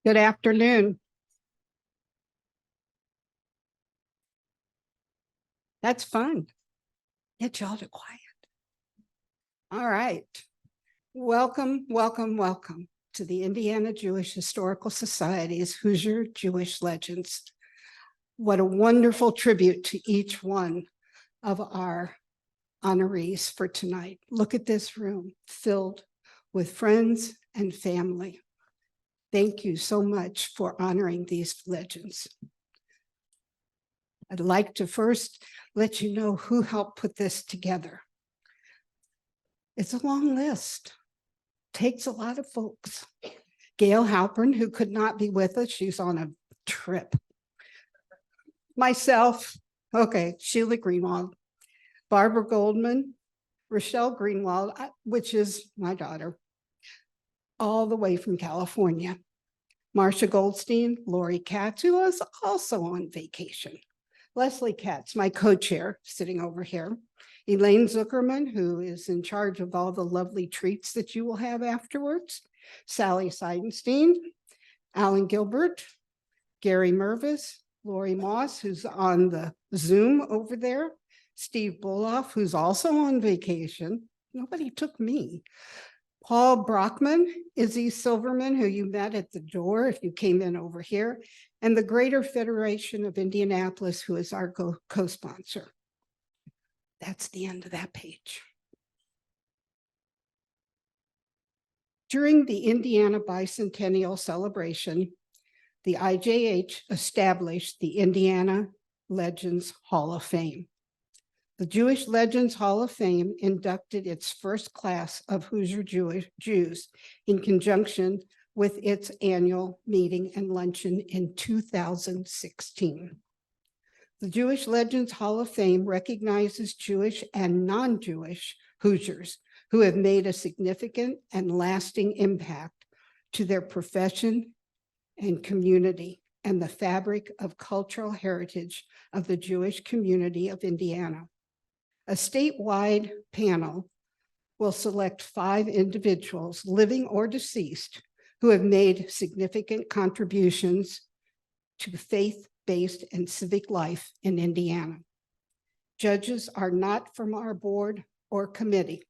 Good afternoon. That's fun. Get y'all to quiet. All right. Welcome, welcome, welcome to the Indiana Jewish Historical Society's Hoosier Jewish Legends. What a wonderful tribute to each one of our honorees for tonight. Look at this room filled with friends and family. Thank you so much for honoring these legends. I'd like to first let you know who helped put this together. It's a long list. Takes a lot of folks. Gail Halpern, who could not be with us, she's on a trip. Myself, okay, Sheila Greenwald, Barbara Goldman, Rochelle Greenwald, which is my daughter, all the way from California. Marcia Goldstein, Lori Katz, who was also on vacation. Leslie Katz, my co-chair, sitting over here. Elaine Zuckerman, who is in charge of all the lovely treats that you will have afterwards. Sally Seidenstein, Alan Gilbert, Gary Mervis, Lori Moss, who's on the Zoom over there. Steve Bulloff, who's also on vacation. Nobody took me. Paul Brockman, Izzy Silverman, who you met at the door if you came in over here, and the Greater Federation of Indianapolis, who is our co-sponsor. That's the end of that page. During the Indiana Bicentennial Celebration, the IJH established the Indiana Legends Hall of Fame. The Jewish Legends Hall of Fame inducted its first class of Hoosier Jews in conjunction with its annual meeting and luncheon in 2016. The Jewish Legends Hall of Fame recognizes Jewish and non-Jewish Hoosiers who have made a significant and lasting impact to their profession and community and the fabric of cultural heritage of the Jewish community of Indiana. A statewide panel will select 5 individuals, living or deceased, who have made significant contributions to faith-based and civic life in Indiana. Judges are not from our board or committee.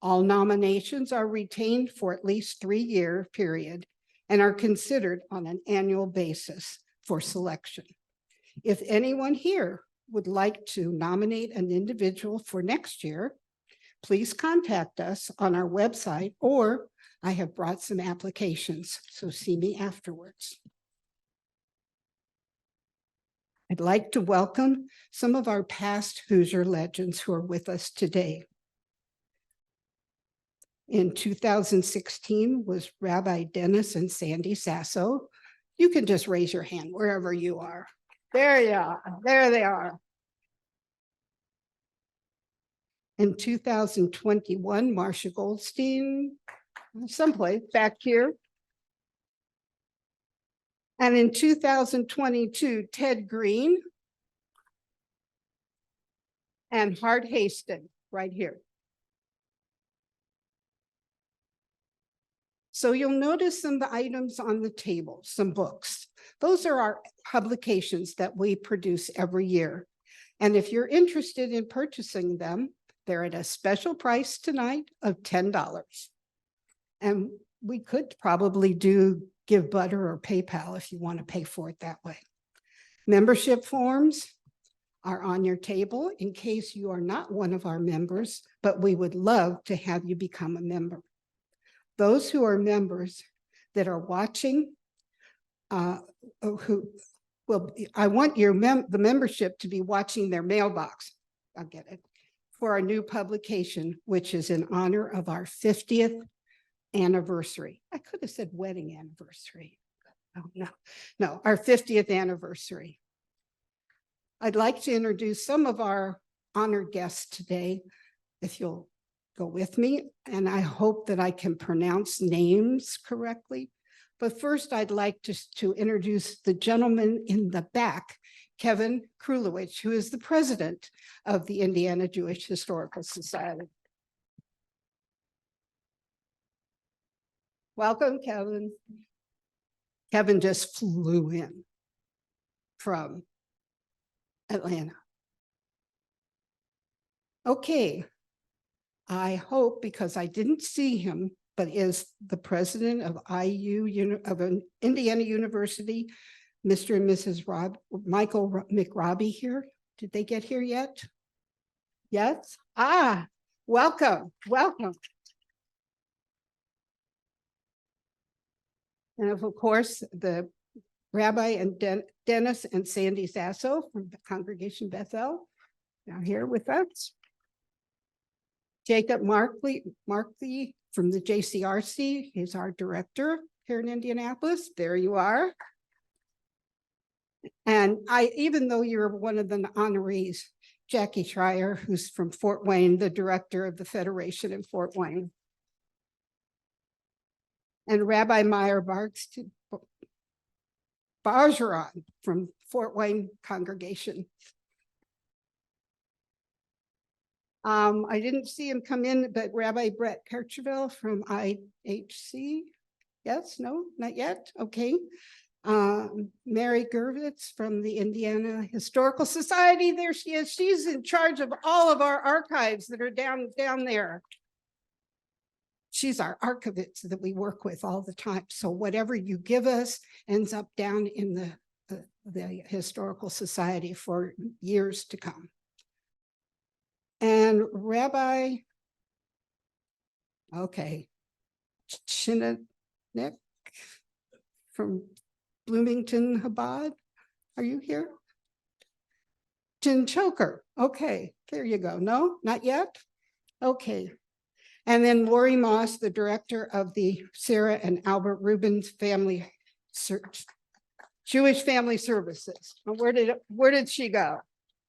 All nominations are retained for at least 3-year period and are considered on an annual basis for selection. If anyone here would like to nominate an individual for next year, please contact us on our website, or I have brought some applications, so see me afterwards. I'd like to welcome some of our past Hoosier legends who are with us today. In 2016 was Rabbi Dennis and Sandy Sasso. You can just raise your hand wherever you are. There you are. There they are. In 2021, Marcia Goldstein, someplace back here. And in 2022, Ted Green and Hart Haston, right here. So you'll notice some of the items on the table, some books. Those are our publications that we produce every year. And if you're interested in purchasing them, they're at a special price tonight of $10. And we could probably give butter or PayPal if you want to pay for it that way. Membership forms are on your table in case you are not one of our members, but we would love to have you become a member. Those who are members that are watching, I want the membership to be watching their mailbox. I'll get it. For our new publication, which is in honor of our 50th anniversary. I could have said wedding anniversary. Oh, no, our 50th anniversary. I'd like to introduce some of our honored guests today, if you'll go with me, and I hope that I can pronounce names correctly. But first, I'd like to introduce the gentleman in the back, Kevin Krulewicz, who is the president of the Indiana Jewish Historical Society. Welcome, Kevin. Kevin just flew in from Atlanta. Okay. I hope, because I didn't see him, but is the president of Indiana University, Mr. and Mrs. Michael McRobbie here? Did they get here yet? Yes? Ah, welcome, welcome. And of course, the Rabbi and Dennis and Sandy Sasso from Congregation Bethel are here with us. Jacob Markley from the JCRC, he's our director here in Indianapolis. There you are. And even though you're one of the honorees, Jackie Schreier, who's from Fort Wayne, the director of the Federation in Fort Wayne. And Rabbi Meyer Bargeron from Fort Wayne Congregation. I didn't see him come in, but Rabbi Brett Kirchville from IJHS. Yes, no, not yet. Okay. Mary Gervitz from the Indiana Historical Society. There she is. She's in charge of all of our archives that are down there. She's our archivist that we work with all the time. So whatever you give us ends up down in the Historical Society for years to come. And Rabbi, Chinanek from Bloomington Chabad, are you here? Jin Choker, okay, there you go. No, not yet? Okay. And then Lori Moss, the director of the Sarah and Albert Rubens Jewish Family Services. Where did she go?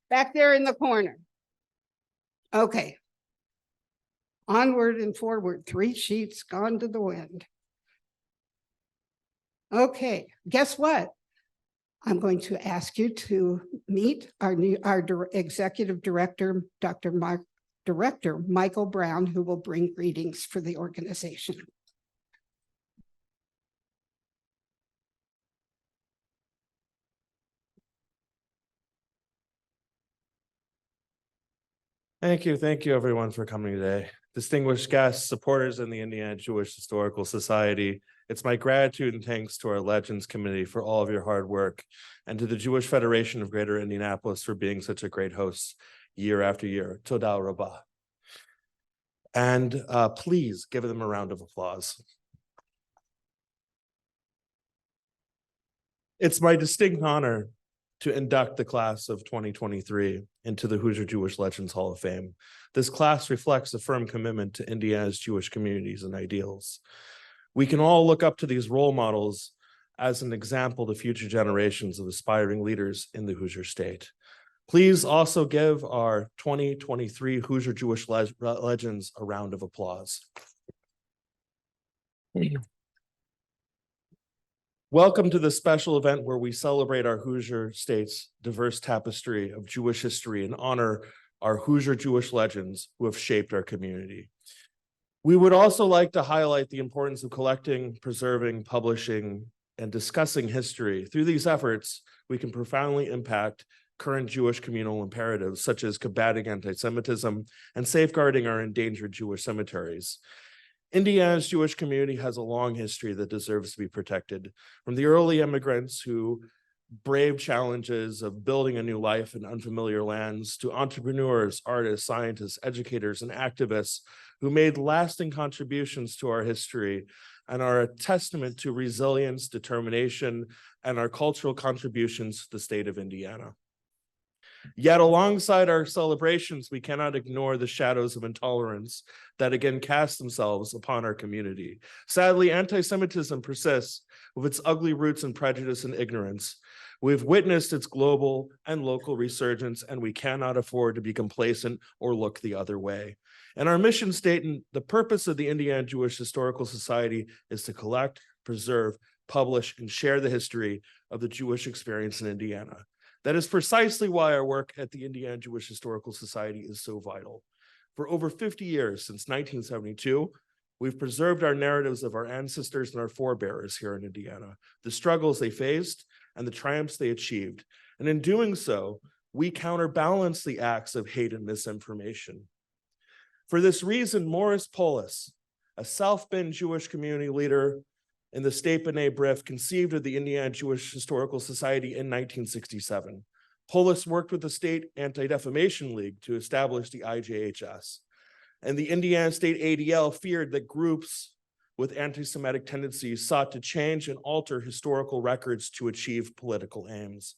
Back there in the corner. Okay. Onward and forward, 3 sheets gone to the wind. Okay, guess what? I'm going to ask you to meet our executive director, Director Michael Brown, who will bring greetings for the organization. Thank you everyone for coming today. Distinguished guests, supporters in the Indiana Jewish Historical Society, it's my gratitude and thanks to our Legends Committee for all of your hard work, and to the Jewish Federation of Greater Indianapolis for being such a great host year after year. Toda Rabbah. And please give them a round of applause. It's my distinct honor to induct the class of 2023 into the Hoosier Jewish Legends Hall of Fame. This class reflects a firm commitment to Indiana's Jewish communities and ideals. We can all look up to these role models as an example to future generations of aspiring leaders in the Hoosier state. Please also give our 2023 Hoosier Jewish Legends a round of applause. Welcome to this special event where we celebrate our Hoosier state's diverse tapestry of Jewish history and honor our Hoosier Jewish legends who have shaped our community. We would also like to highlight the importance of collecting, preserving, publishing, and discussing history. Through these efforts, we can profoundly impact current Jewish communal imperatives, such as combating anti-Semitism and safeguarding our endangered Jewish cemeteries. Indiana's Jewish community has a long history that deserves to be protected. From the early immigrants who braved challenges of building a new life in unfamiliar lands, to entrepreneurs, artists, scientists, educators, and activists who made lasting contributions to our history and are a testament to resilience, determination, and our cultural contributions to the state of Indiana. Yet alongside our celebrations, we cannot ignore the shadows of intolerance that again cast themselves upon our community. Sadly, anti-Semitism persists with its ugly roots in prejudice and ignorance. We've witnessed its global and local resurgence, and we cannot afford to be complacent or look the other way. And our mission statement, the purpose of the Indiana Jewish Historical Society is to collect, preserve, publish, and share the history of the Jewish experience in Indiana. That is precisely why our work at the Indiana Jewish Historical Society is so vital. For over 50 years, since 1972, We've preserved our narratives of our ancestors and our forebears here in Indiana, the struggles they faced and the triumphs they achieved. And in doing so, we counterbalance the acts of hate and misinformation. For this reason, Morris Polis, a South Bend Jewish community leader in the state B'nai B'rith, conceived of the Indiana Jewish Historical Society in 1967. Polis worked with the State Anti-Defamation League to establish the IJHS. And the Indiana State ADL feared that groups with anti-Semitic tendencies sought to change and alter historical records to achieve political aims.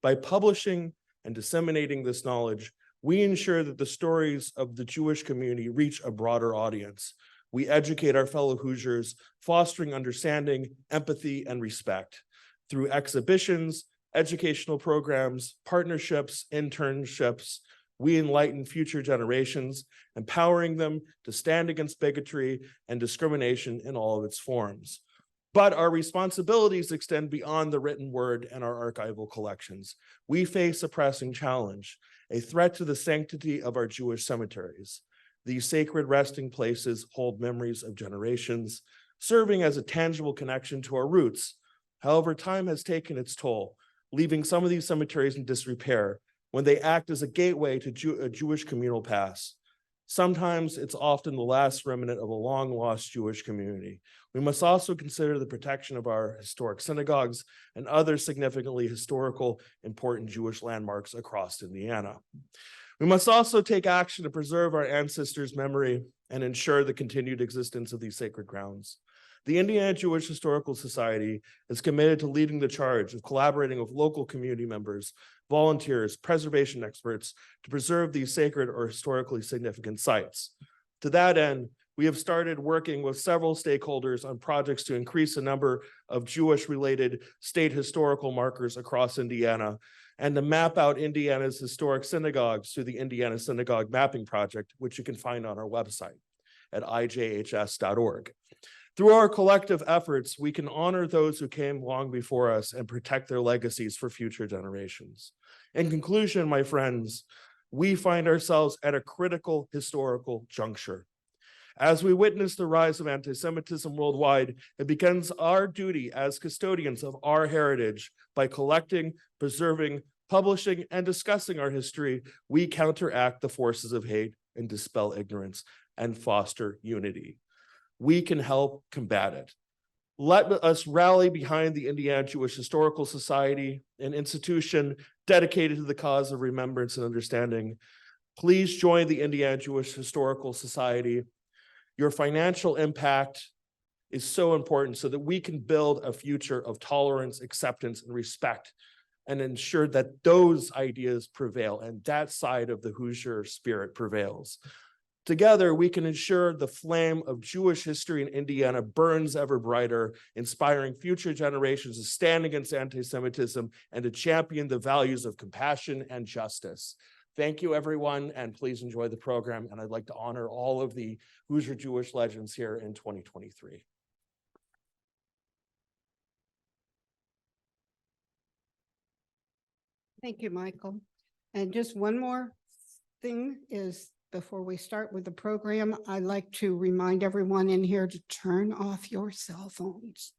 By publishing and disseminating this knowledge, we ensure that the stories of the Jewish community reach a broader audience. We educate our fellow Hoosiers, fostering understanding, empathy, and respect through exhibitions, educational programs, partnerships, internships. We enlighten future generations, empowering them to stand against bigotry and discrimination in all of its forms. But our responsibilities extend beyond the written word and our archival collections. We face a pressing challenge, a threat to the sanctity of our Jewish cemeteries. These sacred resting places hold memories of generations, serving as a tangible connection to our roots. However, time has taken its toll, leaving some of these cemeteries in disrepair when they act as a gateway to a Jewish communal past. Sometimes it's often the last remnant of a long-lost Jewish community. We must also consider the protection of our historic synagogues and other significantly historical, important Jewish landmarks across Indiana. We must also take action to preserve our ancestors' memory and ensure the continued existence of these sacred grounds. The Indiana Jewish Historical Society is committed to leading the charge of collaborating with local community members, volunteers, preservation experts to preserve these sacred or historically significant sites. To that end, we have started working with several stakeholders on projects to increase the number of Jewish-related state historical markers across Indiana and to map out Indiana's historic synagogues through the Indiana Synagogue Mapping Project, which you can find on our website at ijhs.org. Through our collective efforts, we can honor those who came long before us and protect their legacies for future generations. In conclusion, my friends, we find ourselves at a critical historical juncture. As we witness the rise of anti-Semitism worldwide, it becomes our duty as custodians of our heritage by collecting, preserving, publishing, and discussing our history, we counteract the forces of hate and dispel ignorance and foster unity. We can help combat it. Let us rally behind the Indiana Jewish Historical Society, an institution dedicated to the cause of remembrance and understanding. Please join the Indiana Jewish Historical Society. Your financial impact is so important so that we can build a future of tolerance, acceptance, and respect and ensure that those ideas prevail and that side of the Hoosier spirit prevails. Together, we can ensure the flame of Jewish history in Indiana burns ever brighter, inspiring future generations to stand against anti-Semitism and to champion the values of compassion and justice. Thank you, everyone, and please enjoy the program. And I'd like to honor all of the Hoosier Jewish legends here in 2023. Thank you, Michael. And just one more thing is, before we start with the program, I'd like to remind everyone in here to turn off your cell phones.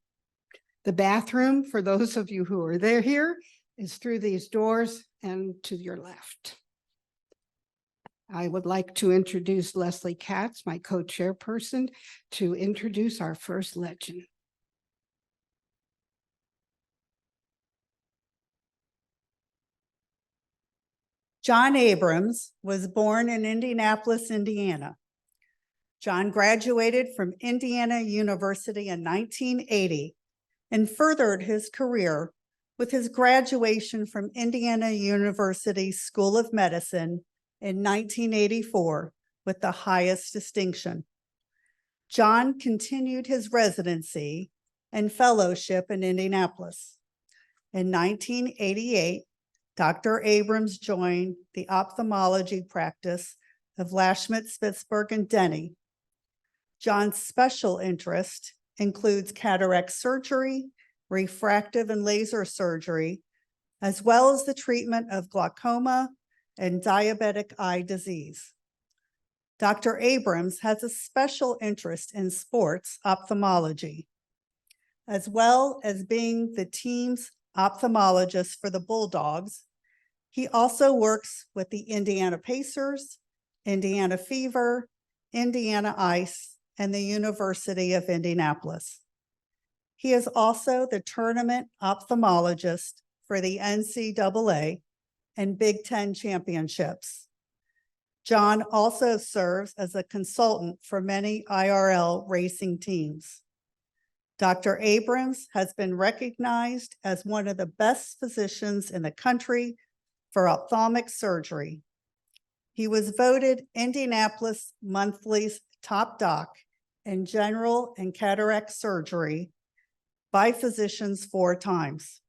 The bathroom, for those of you who are here, is through these doors and to your left. I would like to introduce Leslie Katz, my co-chairperson, to introduce our first legend. John Abrams was born in Indianapolis, Indiana. John graduated from Indiana University in 1980 and furthered his career with his graduation from Indiana University School of Medicine in 1984 with the highest distinction. John continued his residency and fellowship in Indianapolis. In 1988, Dr. Abrams joined the ophthalmology practice of Lashmet, Spitzberg, and Denny. John's special interest includes cataract surgery, refractive and laser surgery, as well as the treatment of glaucoma and diabetic eye disease. Dr. Abrams has a special interest in sports ophthalmology, as well as being the team's ophthalmologist for the Bulldogs. He also works with the Indiana Pacers, Indiana Fever, Indiana Ice, and the University of Indianapolis. He is also the tournament ophthalmologist for the NCAA and Big Ten championships. John also serves as a consultant for many IRL racing teams. Dr. Abrams has been recognized as one of the best physicians in the country for ophthalmic surgery. He was voted Indianapolis Monthly's top doc in general and cataract surgery by physicians 4 times.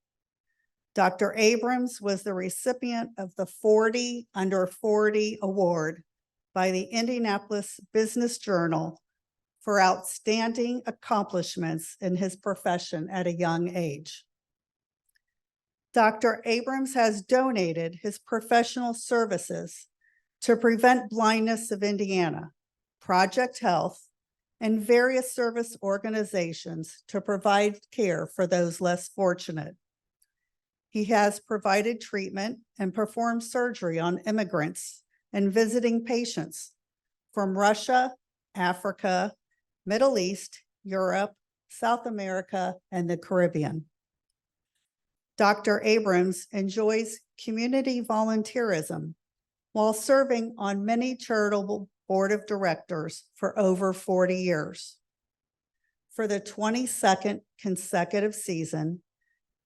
Dr. Abrams was the recipient of the 40 Under 40 Award by the Indianapolis Business Journal for outstanding accomplishments in his profession at a young age. Dr. Abrams has donated his professional services to Prevent Blindness of Indiana, Project Health, and various service organizations to provide care for those less fortunate. He has provided treatment and performed surgery on immigrants and visiting patients from Russia, Africa, Middle East, Europe, South America, and the Caribbean. Dr. Abrams enjoys community volunteerism while serving on many charitable board of directors for over 40 years. For the 22nd consecutive season,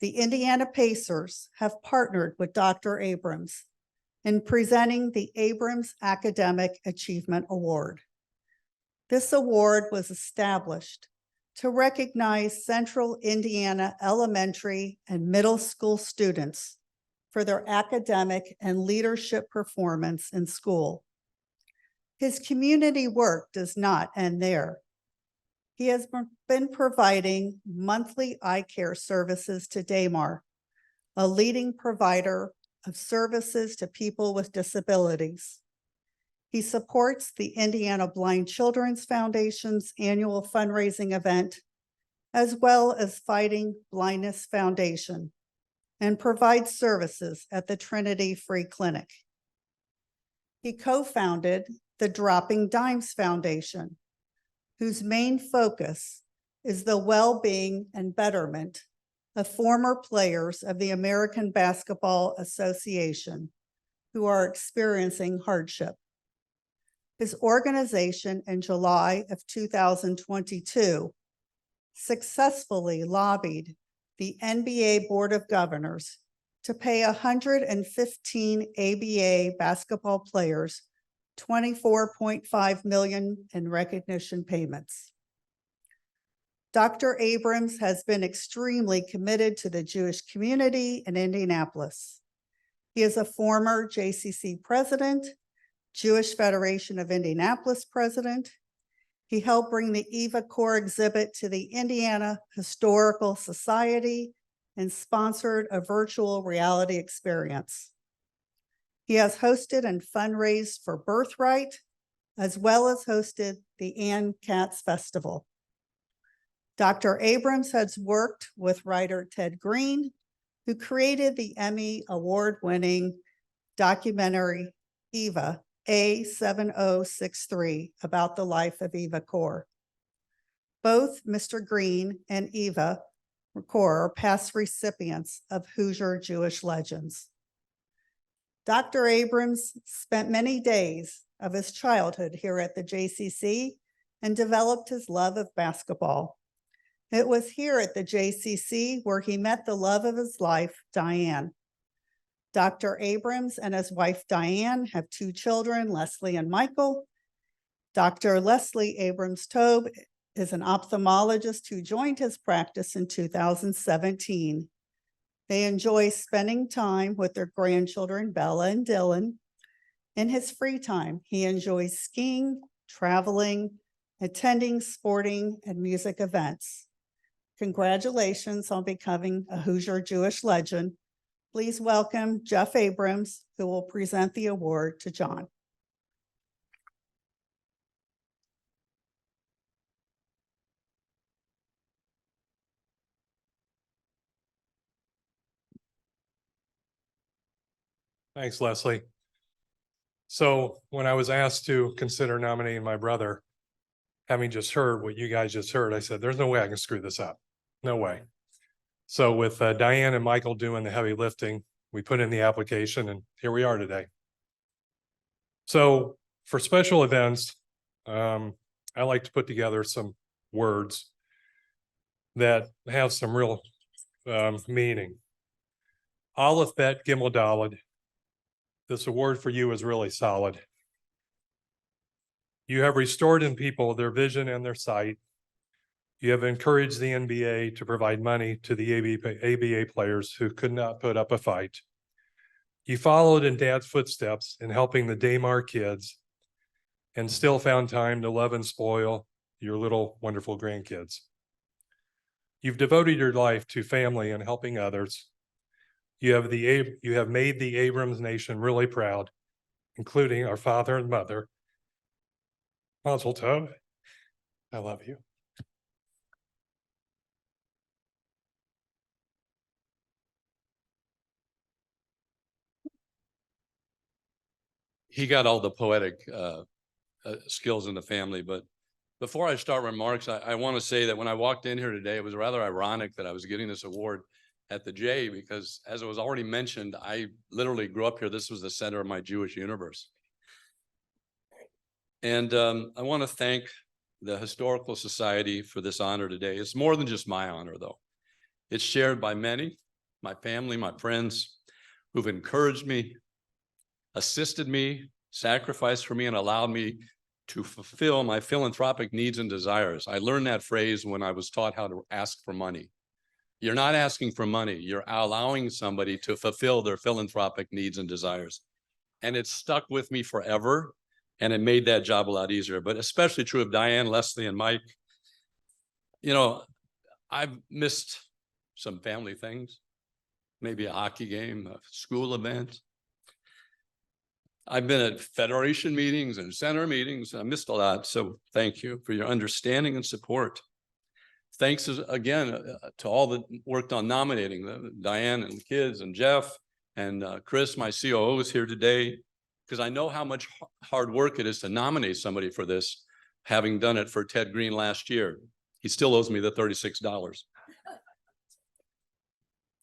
the Indiana Pacers have partnered with Dr. Abrams in presenting the Abrams Academic Achievement Award. This award was established to recognize Central Indiana elementary and middle school students for their academic and leadership performance in school. His community work does not end there. He has been providing monthly eye care services to Daymar, a leading provider of services to people with disabilities. He supports the Indiana Blind Children's Foundation's annual fundraising event, as well as Fighting Blindness Foundation, and provides services at the Trinity Free Clinic. He co-founded the Dropping Dimes Foundation, whose main focus is the well-being and betterment of former players of the American Basketball Association who are experiencing hardship. His organization in July of 2022 successfully lobbied the NBA Board of Governors to pay 115 ABA basketball players $24.5 million in recognition payments. Dr. Abrams has been extremely committed to the Jewish community in Indianapolis. He is a former JCC president, Jewish Federation of Indianapolis president. He helped bring the Eva Core exhibit to the Indiana Historical Society and sponsored a virtual reality experience. He has hosted and fundraised for Birthright, as well as hosted the Ann Katz Festival. Dr. Abrams has worked with writer Ted Green, who created the Emmy award-winning documentary Eva, A7063, about the life of Eva Core. Both Mr. Green and Eva Core are past recipients of Hoosier Jewish Legends. Dr. Abrams spent many days of his childhood here at the JCC and developed his love of basketball. It was here at the JCC where he met the love of his life, Diane. Dr. Abrams and his wife, Diane, have 2 children, Leslie and Michael. Dr. Leslie Abrams-Tobe is an ophthalmologist who joined his practice in 2017. They enjoy spending time with their grandchildren, Bella and Dylan. In his free time, he enjoys skiing, traveling, attending sporting and music events. Congratulations on becoming a Hoosier Jewish legend. Please welcome Jeff Abrams, who will present the award to John. Thanks, Leslie. So when I was asked to consider nominating my brother, having just heard what you guys just heard, I said, there's no way I can screw this up. No way. So with Diane and Michael doing the heavy lifting, we put in the application and here we are today. So for special events, I like to put together some words that have some real meaning. Aleph Bet Gimel Daled. This award for you is really solid. You have restored in people their vision and their sight. You have encouraged the NBA to provide money to the ABA players who could not put up a fight. You followed in Dad's footsteps in helping the Damar kids and still found time to love and spoil your little wonderful grandkids. You've devoted your life to family and helping others. You have made the Abrams nation really proud, including our father and mother. Mazel tov. I love you. He got all the poetic skills in the family. But before I start remarks, I want to say that when I walked in here today, it was rather ironic that I was getting this award at the J, because as it was already mentioned, I literally grew up here. This was the center of my Jewish universe. And I want to thank the Historical Society for this honor today. It's more than just my honor, though. It's shared by many, my family, my friends, who've encouraged me, assisted me, sacrificed for me, and allowed me to fulfill my philanthropic needs and desires. I learned that phrase when I was taught how to ask for money. You're not asking for money. You're allowing somebody to fulfill their philanthropic needs and desires. And it stuck with me forever. And it made that job a lot easier, but especially true of Diane, Leslie, and Mike. You know, I've missed some family things, maybe a hockey game, a school event. I've been at Federation meetings and center meetings. I missed a lot. So thank you for your understanding and support. Thanks again to all that worked on nominating, Diane and the kids and Jeff and Chris, my COO, is here today, because I know how much hard work it is to nominate somebody for this, having done it for Ted Green last year. He still owes me the $36.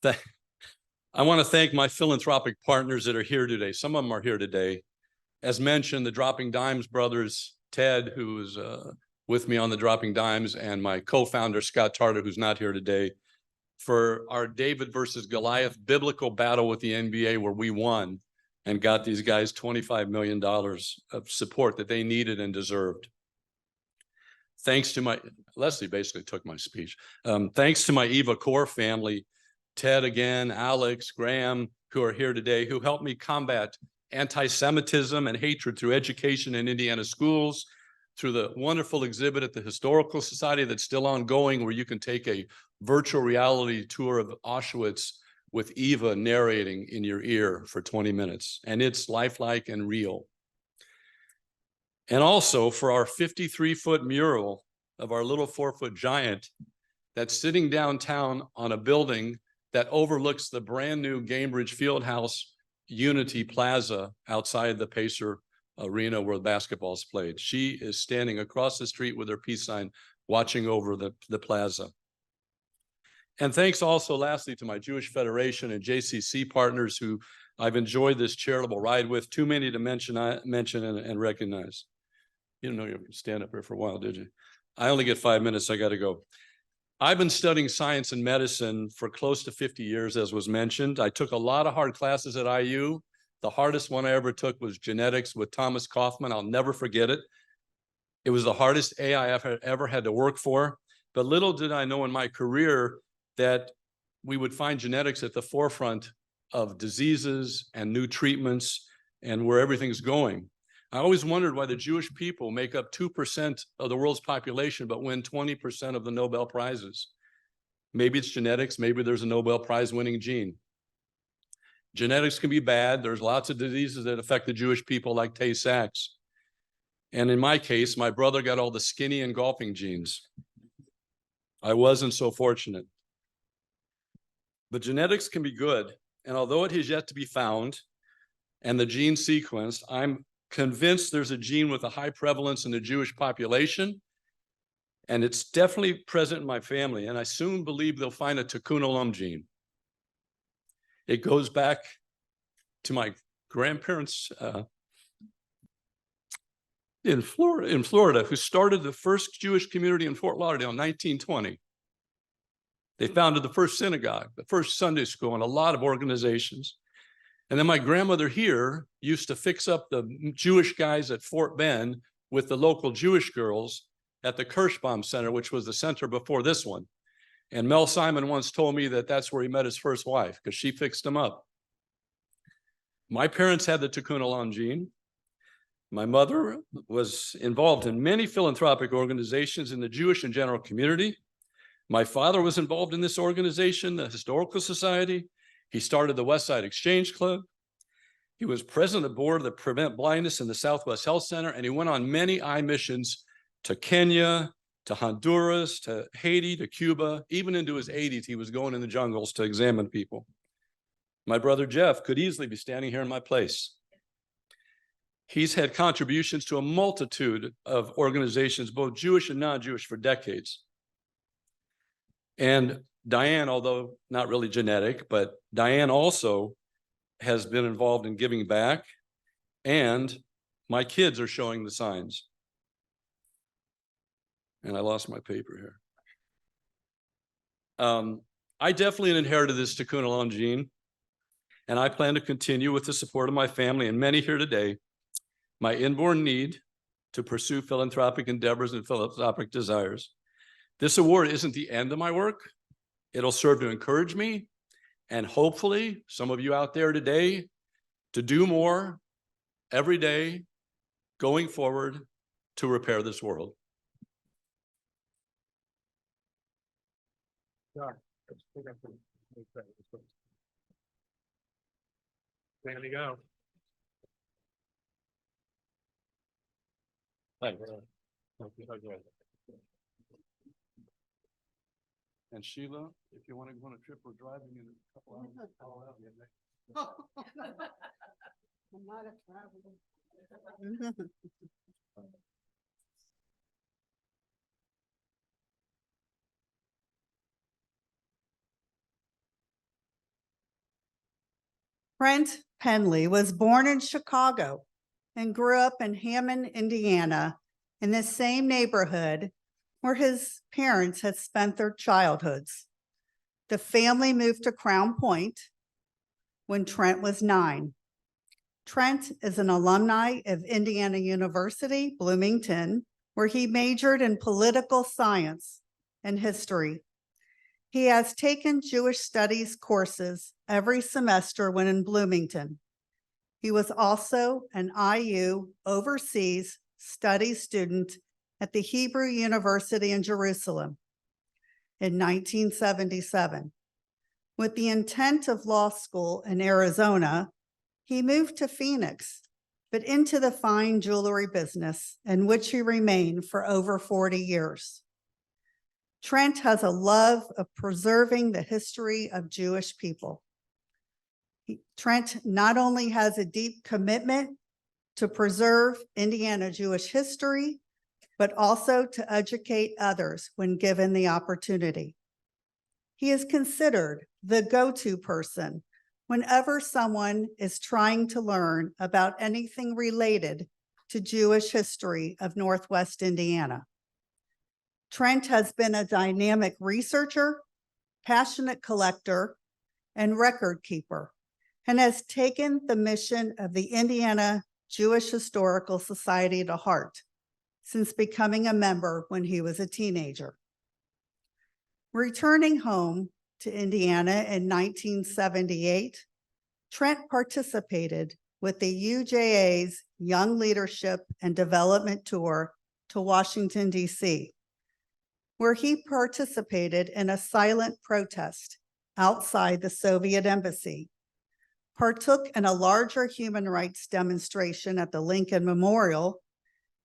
I want to thank my philanthropic partners that are here today. Some of them are here today. As mentioned, the Dropping Dimes brothers, Ted, who is with me on the Dropping Dimes, and my co-founder, Scott Tarter, who's not here today, for our David versus Goliath biblical battle with the NBA, where we won and got these guys $25 million of support that they needed and deserved. Thanks to Leslie basically took my speech. Thanks to my Eva Core family, Ted again, Alex, Graham, who are here today, who helped me combat anti-Semitism and hatred through education in Indiana schools, through the wonderful exhibit at the Historical Society that's still ongoing, where you can take a virtual reality tour of Auschwitz with Eva narrating in your ear for 20 minutes. And it's lifelike and real. And also for our 53-foot mural of our little 4-foot giant that's sitting downtown on a building that overlooks the brand new Gamebridge Fieldhouse Unity Plaza outside the Pacer Arena where the basketball is played. She is standing across the street with her peace sign, watching over the plaza. And thanks also, lastly, to my Jewish Federation and JCC partners who I've enjoyed this charitable ride with. Too many to mention and recognize. You didn't know you were going to stand up here for a while, did you? I only get 5 minutes. I got to go. I've been studying science and medicine for close to 50 years, as was mentioned. I took a lot of hard classes at IU. The hardest one I ever took was genetics with Thomas Kaufman. I'll never forget it. It was the hardest A I ever had to work for. But little did I know in my career that we would find genetics at the forefront of diseases and new treatments and where everything's going. I always wondered why the Jewish people make up 2% of the world's population, but win 20% of the Nobel Prizes. Maybe it's genetics, maybe there's a Nobel Prize winning gene. Genetics can be bad. There's lots of diseases that affect the Jewish people, like Tay-Sachs. And in my case, my brother got all the skinny and golfing genes. I wasn't so fortunate. But genetics can be good. And although it has yet to be found, and the gene sequenced, I'm convinced there's a gene with a high prevalence in the Jewish population. And it's definitely present in my family. And I soon believe they'll find a Tikkun Olam gene. It goes back to my grandparents in Florida, who started the first Jewish community in Fort Lauderdale in 1920. They founded the first synagogue, the first Sunday school, and a lot of organizations. And then my grandmother here used to fix up the Jewish guys at Fort Bend with the local Jewish girls at the Kirschbaum Center, which was the center before this one. And Mel Simon once told me that that's where he met his first wife, because she fixed him up. My parents had the Tikkun Olam gene. My mother was involved in many philanthropic organizations in the Jewish and general community. My father was involved in this organization, the Historical Society. He started the West Side Exchange Club. He was president of the board of the Prevent Blindness in the Southwest Health Center, and he went on many eye missions to Kenya, to Honduras, to Haiti, to Cuba. Even into his 80s, he was going in the jungles to examine people. My brother Jeff could easily be standing here in my place. He's had contributions to a multitude of organizations, both Jewish and non-Jewish, for decades. And Diane, although not really genetic, but Diane also has been involved in giving back, and my kids are showing the signs. And I lost my paper here. I definitely inherited this Tikkun Olam gene, and I plan to continue with the support of my family and many here today, my inborn need to pursue philanthropic endeavors and philanthropic desires. This award isn't the end of my work. It'll serve to encourage me, and hopefully some of you out there today, to do more every day going forward to repair this world. There we go. Thanks. And Sheila, if you want to go on a trip, we're driving in a couple hours. I'll have you next. I'm not a traveler. Trent Penley was born in Chicago and grew up in Hammond, Indiana, in the same neighborhood where his parents had spent their childhoods. The family moved to Crown Point when Trent was 9. Trent is an alumni of Indiana University, Bloomington, where he majored in political science and history. He has taken Jewish studies courses every semester when in Bloomington. He was also an IU overseas studies student at the Hebrew University in Jerusalem in 1977. With the intent of law school in Arizona, he moved to Phoenix, but into the fine jewelry business, in which he remained for over 40 years. Trent has a love of preserving the history of Jewish people. Trent not only has a deep commitment to preserve Indiana Jewish history, but also to educate others when given the opportunity. He is considered the go-to person whenever someone is trying to learn about anything related to Jewish history of Northwest Indiana. Trent has been a dynamic researcher, passionate collector, and record keeper, and has taken the mission of the Indiana Jewish Historical Society to heart since becoming a member when he was a teenager. Returning home to Indiana in 1978, Trent participated with the UJA's Young Leadership and Development Tour to Washington, D.C., where he participated in a silent protest outside the Soviet embassy, partook in a larger human rights demonstration at the Lincoln Memorial,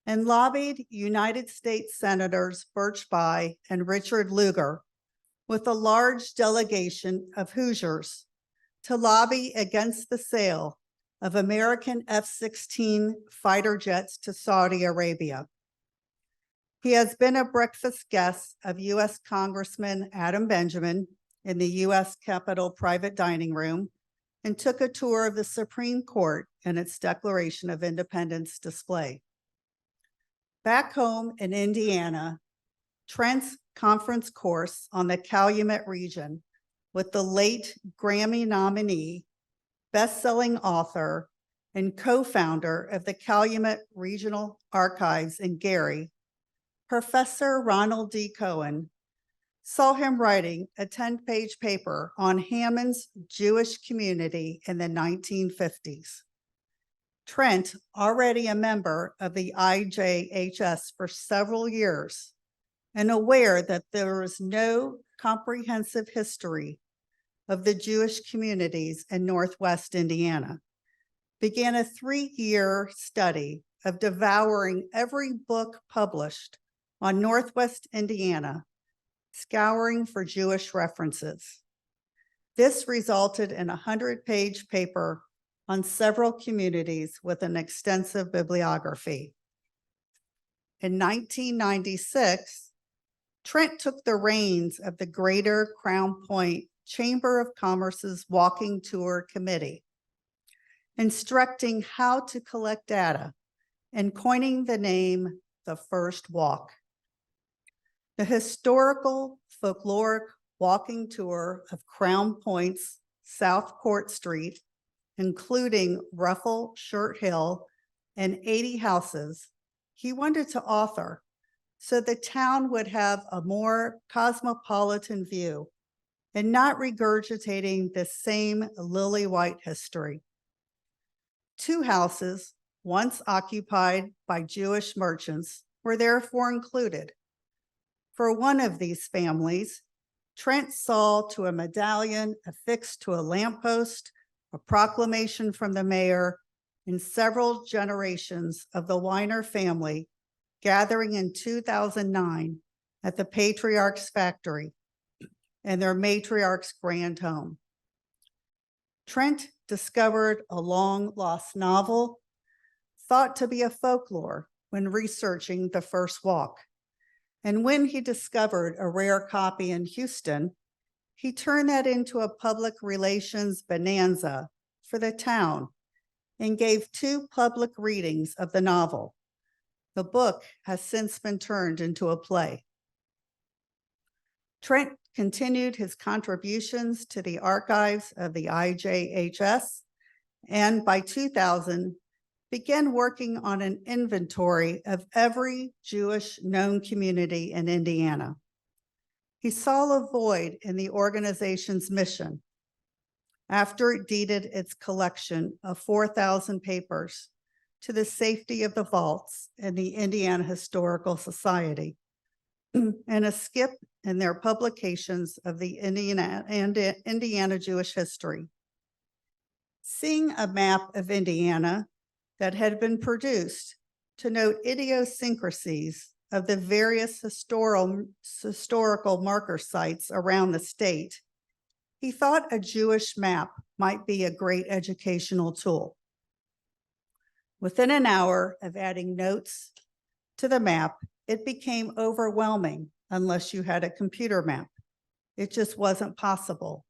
and lobbied United States Senators Birch Bayh and Richard Lugar with a large delegation of Hoosiers to lobby against the sale of American F-16 fighter jets to Saudi Arabia. He has been a breakfast guest of U.S. Congressman Adam Benjamin in the U.S. Capitol private dining room and took a tour of the Supreme Court and its Declaration of Independence display. Back home in Indiana, Trent's conference course on the Calumet region with the late Grammy nominee, best-selling author, and co-founder of the Calumet Regional Archives in Gary, Professor Ronald D. Cohen, saw him writing a 10-page paper on Hammond's Jewish community in the 1950s. Trent, already a member of the IJHS for several years and aware that there is no comprehensive history of the Jewish communities in Northwest Indiana, began a 3-year study of devouring every book published on Northwest Indiana, scouring for Jewish references. This resulted in a 100-page paper on several communities with an extensive bibliography. In 1996, Trent took the reins of the Greater Crown Point Chamber of Commerce's Walking Tour Committee, instructing how to collect data and coining the name The First Walk. The historical folkloric walking tour of Crown Point's South Court Street, including Ruffle Shirt Hill and 80 houses, he wanted to author so the town would have a more cosmopolitan view and not regurgitating the same lily-white history. 2 houses, once occupied by Jewish merchants, were therefore included. For one of these families, Trent saw to a medallion affixed to a lamppost, a proclamation from the mayor, and several generations of the Weiner family gathering in 2009 at the Patriarch's Factory and their matriarch's grand home. Trent discovered a long-lost novel thought to be a folklore when researching The First Walk. And when he discovered a rare copy in Houston, he turned that into a public relations bonanza for the town and gave 2 public readings of the novel. The book has since been turned into a play. Trent continued his contributions to the archives of the IJHS, and by 2000, began working on an inventory of every Jewish known community in Indiana. He saw a void in the organization's mission after it deeded its collection of 4,000 papers to the safety of the vaults in the Indiana Historical Society, and a skip in their publications of the Indiana Jewish history. Seeing a map of Indiana that had been produced to note idiosyncrasies of the various historical marker sites around the state, he thought a Jewish map might be a great educational tool. Within an hour of adding notes to the map, it became overwhelming unless you had a computer map. It just wasn't possible.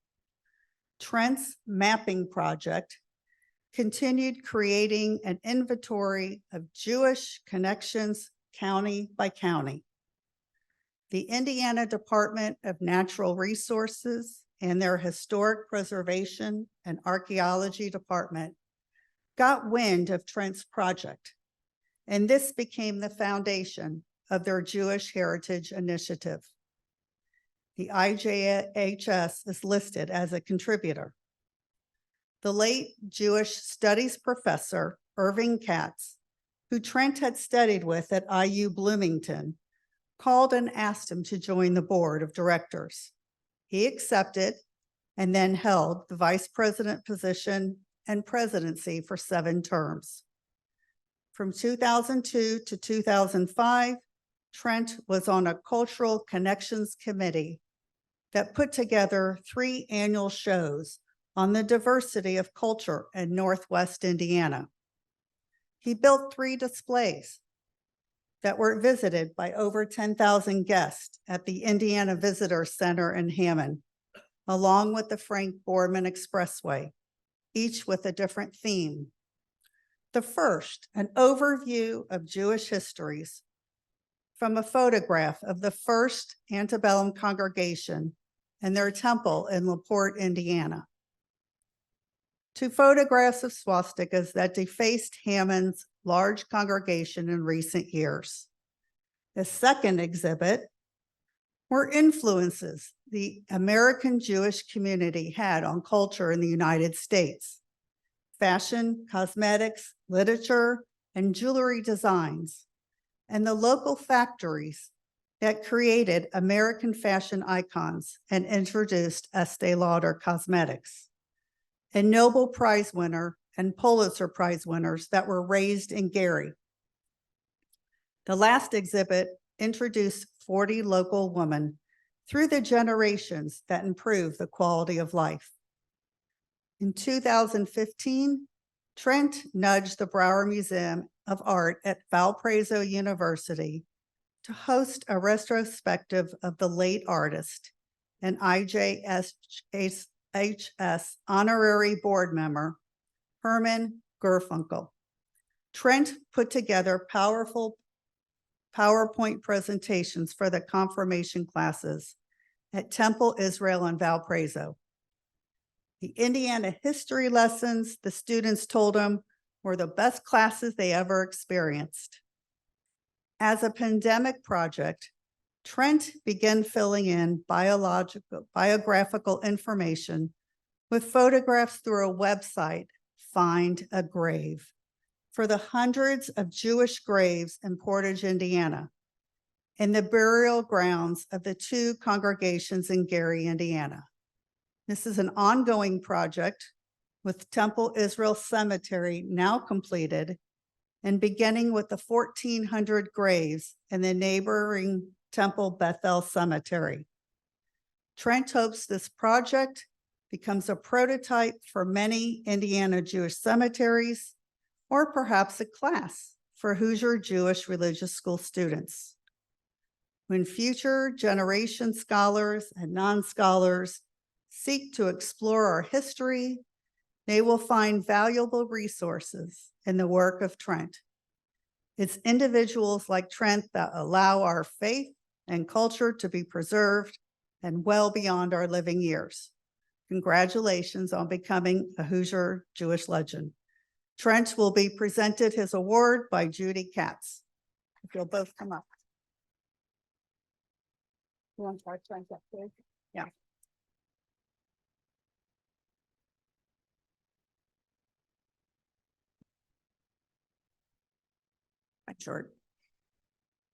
Trent's mapping project continued creating an inventory of Jewish connections county by county. The Indiana Department of Natural Resources and their Historic Preservation and Archaeology Department got wind of Trent's project, and this became the foundation of their Jewish Heritage Initiative. The IJHS is listed as a contributor. The late Jewish Studies professor, Irving Katz, who Trent had studied with at IU Bloomington, called and asked him to join the board of directors. He accepted and then held the vice president position and presidency for 7 terms. From 2002 to 2005, Trent was on a cultural connections committee that put together 3 annual shows on the diversity of culture in Northwest Indiana. He built 3 displays that were visited by over 10,000 guests at the Indiana Visitor Center in Hammond, along with the Frank Borman Expressway, each with a different theme. The first, an overview of Jewish histories from a photograph of the first antebellum congregation and their temple in LaPorte, Indiana, to photographs of swastikas that defaced Hammond's large congregation in recent years. The second exhibit were influences the American Jewish community had on culture in the United States: fashion, cosmetics, literature, and jewelry designs, and the local factories that created American fashion icons and introduced Estee Lauder cosmetics, a Nobel Prize winner and Pulitzer Prize winners that were raised in Gary. The last exhibit introduced 40 local women through the generations that improve the quality of life. In 2015, Trent nudged the Brower Museum of Art at Valparaiso University to host a retrospective of the late artist and IJHS honorary board member, Herman Gerfunkel. Trent put together powerful PowerPoint presentations for the confirmation classes at Temple Israel in Valparaiso. The Indiana history lessons the students told him were the best classes they ever experienced. As a pandemic project, Trent began filling in biographical information with photographs through a website, Find a Grave, for the hundreds of Jewish graves in Portage, Indiana, and the burial grounds of the 2 congregations in Gary, Indiana. This is an ongoing project with Temple Israel Cemetery now completed and beginning with the 1,400 graves in the neighboring Temple Bethel Cemetery. Trent hopes this project becomes a prototype for many Indiana Jewish cemeteries, or perhaps a class for Hoosier Jewish religious school students. When future generation scholars and non-scholars seek to explore our history, they will find valuable resources in the work of Trent. It's individuals like Trent that allow our faith and culture to be preserved and well beyond our living years. Congratulations on becoming a Hoosier Jewish legend. Trent will be presented his award by Judy Katz. If you'll both come up. You want to start Trent up there? Yeah. Short.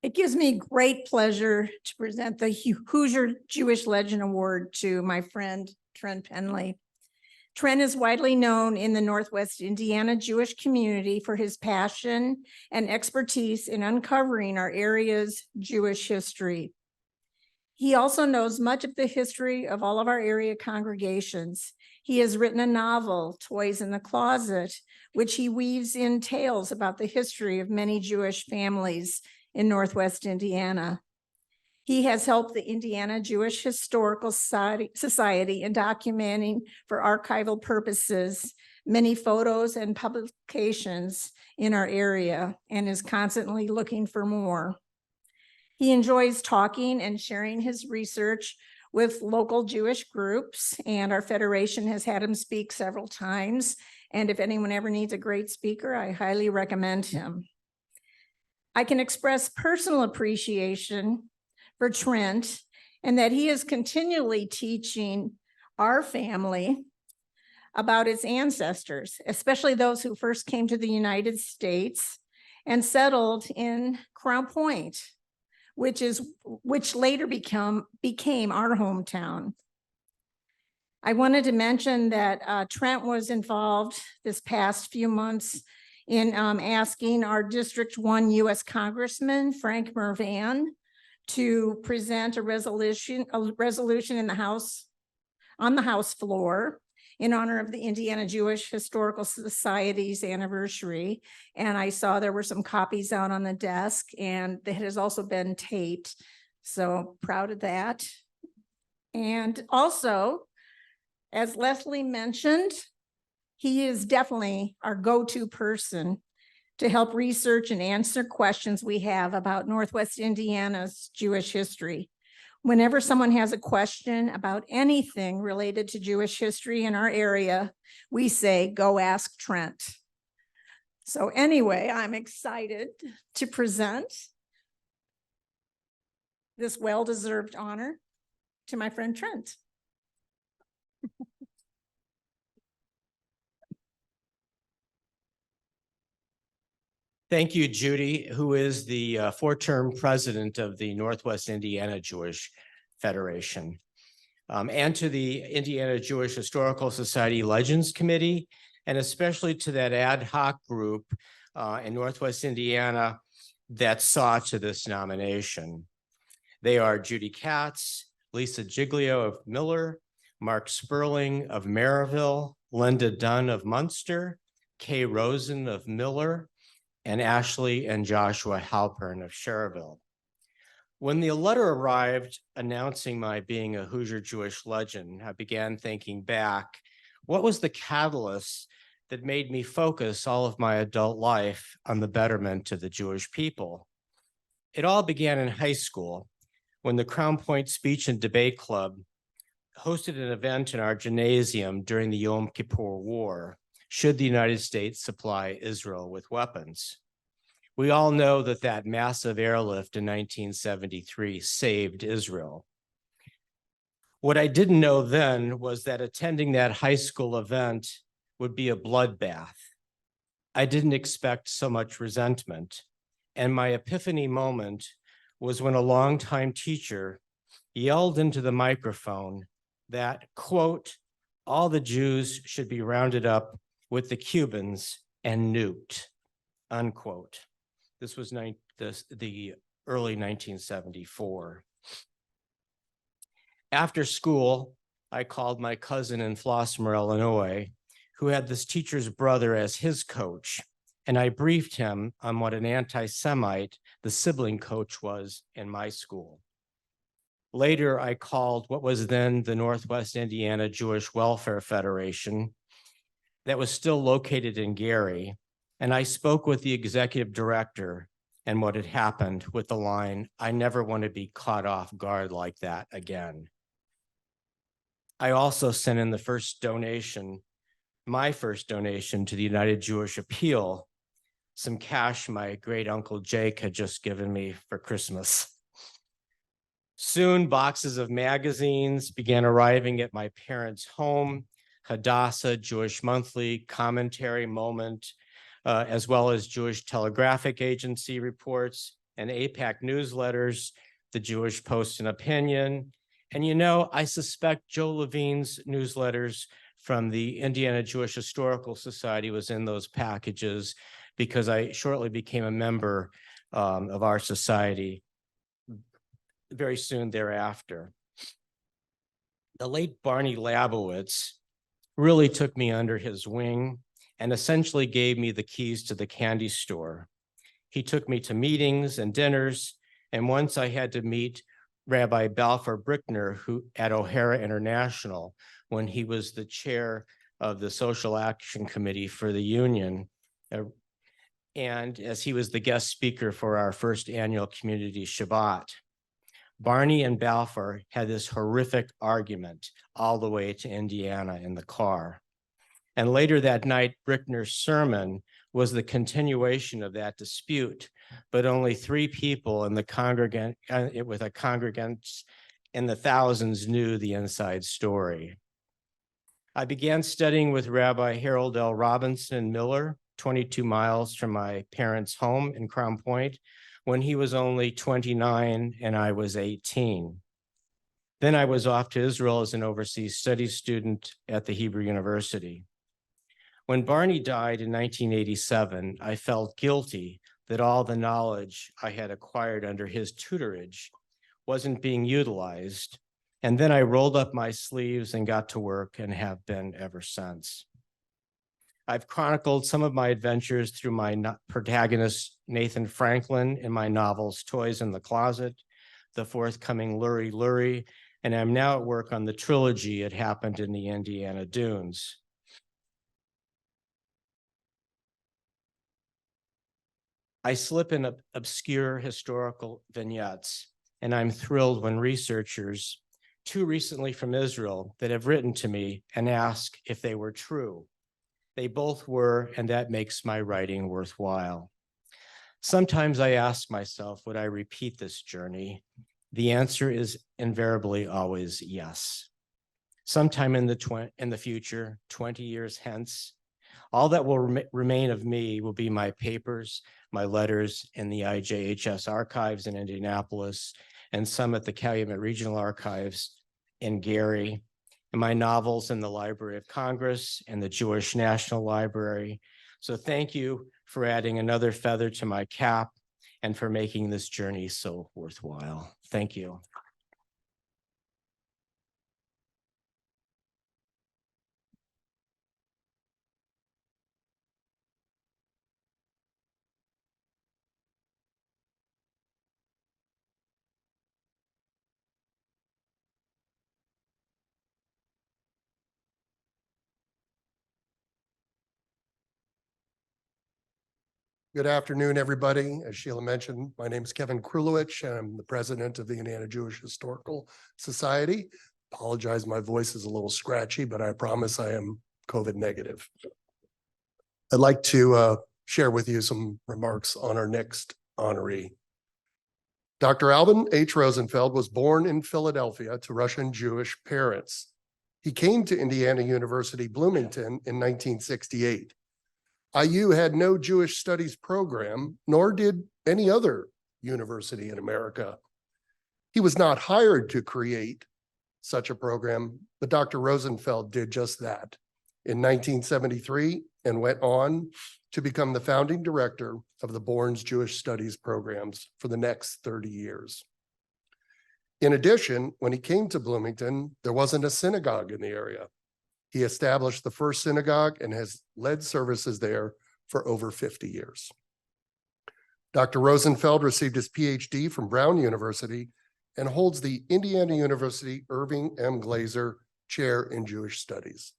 It gives me great pleasure to present the Hoosier Jewish Legend Award to my friend Trent Penley. Trent is widely known in the Northwest Indiana Jewish community for his passion and expertise in uncovering our area's Jewish history. He also knows much of the history of all of our area congregations. He has written a novel, Toys in the Closet, which he weaves in tales about the history of many Jewish families in Northwest Indiana. He has helped the Indiana Jewish Historical Society in documenting for archival purposes many photos and publications in our area and is constantly looking for more. He enjoys talking and sharing his research with local Jewish groups, and our federation has had him speak several times. And if anyone ever needs a great speaker, I highly recommend him. I can express personal appreciation for Trent and that he is continually teaching our family about its ancestors, especially those who first came to the United States and settled in Crown Point, which later became our hometown. I wanted to mention that Trent was involved this past few months in asking our District 1 U.S. Congressman, Frank Mervan, to present a resolution in the House, on the House floor. in honor of the Indiana Jewish Historical Society's anniversary. And I saw there were some copies out on the desk, and it has also been taped. So proud of that. And also, as Leslie mentioned, he is definitely our go-to person to help research and answer questions we have about Northwest Indiana's Jewish history. Whenever someone has a question about anything related to Jewish history in our area, we say, go ask Trent. So anyway, I'm excited to present this well-deserved honor to my friend Trent. Thank you, Judy, who is the four-term president of the Northwest Indiana Jewish Federation, and to the Indiana Jewish Historical Society Legends Committee, and especially to that ad hoc group in Northwest Indiana that saw to this nomination. They are Judy Katz, Lisa Giglio of Miller, Mark Sperling of Maryville, Linda Dunn of Munster, Kay Rosen of Miller, and Ashley and Joshua Halpern of Cherville. When the letter arrived announcing my being a Hoosier Jewish legend, I began thinking back, what was the catalyst that made me focus all of my adult life on the betterment of the Jewish people? It all began in high school when the Crown Point Speech and Debate Club hosted an event in our gymnasium during the Yom Kippur War, should the United States supply Israel with weapons. We all know that that massive airlift in 1973 saved Israel. What I didn't know then was that attending that high school event would be a bloodbath. I didn't expect so much resentment. And my epiphany moment was when a longtime teacher yelled into the microphone that, quote, all the Jews should be rounded up with the Cubans and nuked, unquote. This was the early 1974. After school, I called my cousin in Flossmoor, Illinois, who had this teacher's brother as his coach, and I briefed him on what an anti-Semite the sibling coach was in my school. Later, I called what was then the Northwest Indiana Jewish Welfare Federation that was still located in Gary, and I spoke with the executive director and what had happened with the line, I never want to be caught off guard like that again. I also sent in the first donation, my first donation to the United Jewish Appeal, some cash my great uncle Jake had just given me for Christmas. Soon, boxes of magazines began arriving at my parents' home, Hadassah, Jewish Monthly, Commentary, Moment, as well as Jewish Telegraphic Agency reports and APAC newsletters, the Jewish Post and Opinion. And you know, I suspect Joe Levine's newsletters from the Indiana Jewish Historical Society was in those packages because I shortly became a member of our society very soon thereafter. The late Barney Labowitz really took me under his wing and essentially gave me the keys to the candy store. He took me to meetings and dinners, and once I had to meet Rabbi Balfour Brickner who at O'Hara International when he was the chair of the Social Action Committee for the union, and as he was the guest speaker for our first annual community Shabbat. Barney and Balfour had this horrific argument all the way to Indiana in the car. And later that night, Brickner's sermon was the continuation of that dispute, but only 3 people in the congregant, with a congregants in the thousands knew the inside story. I began studying with Rabbi Harold L. Robinson in Miller, 22 miles from my parents' home in Crown Point, when he was only 29 and I was 18. Then I was off to Israel as an overseas studies student at the Hebrew University. When Barney died in 1987, I felt guilty that all the knowledge I had acquired under his tutorage wasn't being utilized, And then I rolled up my sleeves and got to work and have been ever since. I've chronicled some of my adventures through my protagonist, Nathan Franklin, in my novels, Toys in the Closet, the forthcoming Lurie Lurie, and I'm now at work on the trilogy It Happened in the Indiana Dunes. I slip in obscure historical vignettes, and I'm thrilled when researchers, two recently from Israel, that have written to me and ask if they were true. They both were, and that makes my writing worthwhile. Sometimes I ask myself, would I repeat this journey? The answer is invariably always yes. Sometime in the future, 20 years hence, all that will remain of me will be my papers, my letters in the IJHS archives in Indianapolis, and some at the Calumet Regional Archives in Gary, and my novels in the Library of Congress and the Jewish National Library. So thank you for adding another feather to my cap and for making this journey so worthwhile. Thank you. Good afternoon, everybody. As Sheila mentioned, my name is Kevin Krulowich. I'm the president of the Indiana Jewish Historical Society. Apologize, my voice is a little scratchy, but I promise I am COVID negative. I'd like to share with you some remarks on our next honoree. Dr. Alvin H. Rosenfeld was born in Philadelphia to Russian Jewish parents. He came to Indiana University Bloomington in 1968. IU had no Jewish studies program, nor did any other university in America. He was not hired to create such a program, but Dr. Rosenfeld did just that in 1973 and went on to become the founding director of the Bourne's Jewish Studies programs for the next 30 years. In addition, when he came to Bloomington, there wasn't a synagogue in the area. He established the first synagogue and has led services there for over 50 years. Dr. Rosenfeld received his PhD from Brown University and holds the Indiana University Irving M. Glazer Chair in Jewish Studies.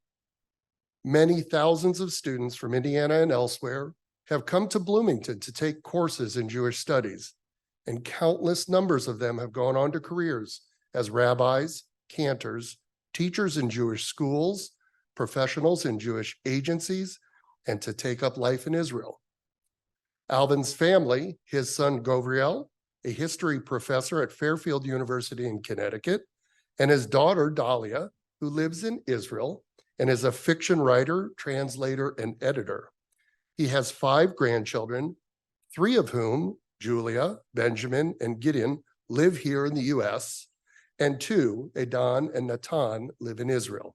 Many thousands of students from Indiana and elsewhere have come to Bloomington to take courses in Jewish studies, and countless numbers of them have gone on to careers as rabbis, cantors, teachers in Jewish schools, professionals in Jewish agencies, and to take up life in Israel. Alvin's family, his son Govriel, a history professor at Fairfield University in Connecticut, and his daughter Dahlia, who lives in Israel and is a fiction writer, translator, and editor. He has 5 grandchildren, 3 of whom, Julia, Benjamin, and Gideon, live here in the US, and 2, Edan and Natan, live in Israel.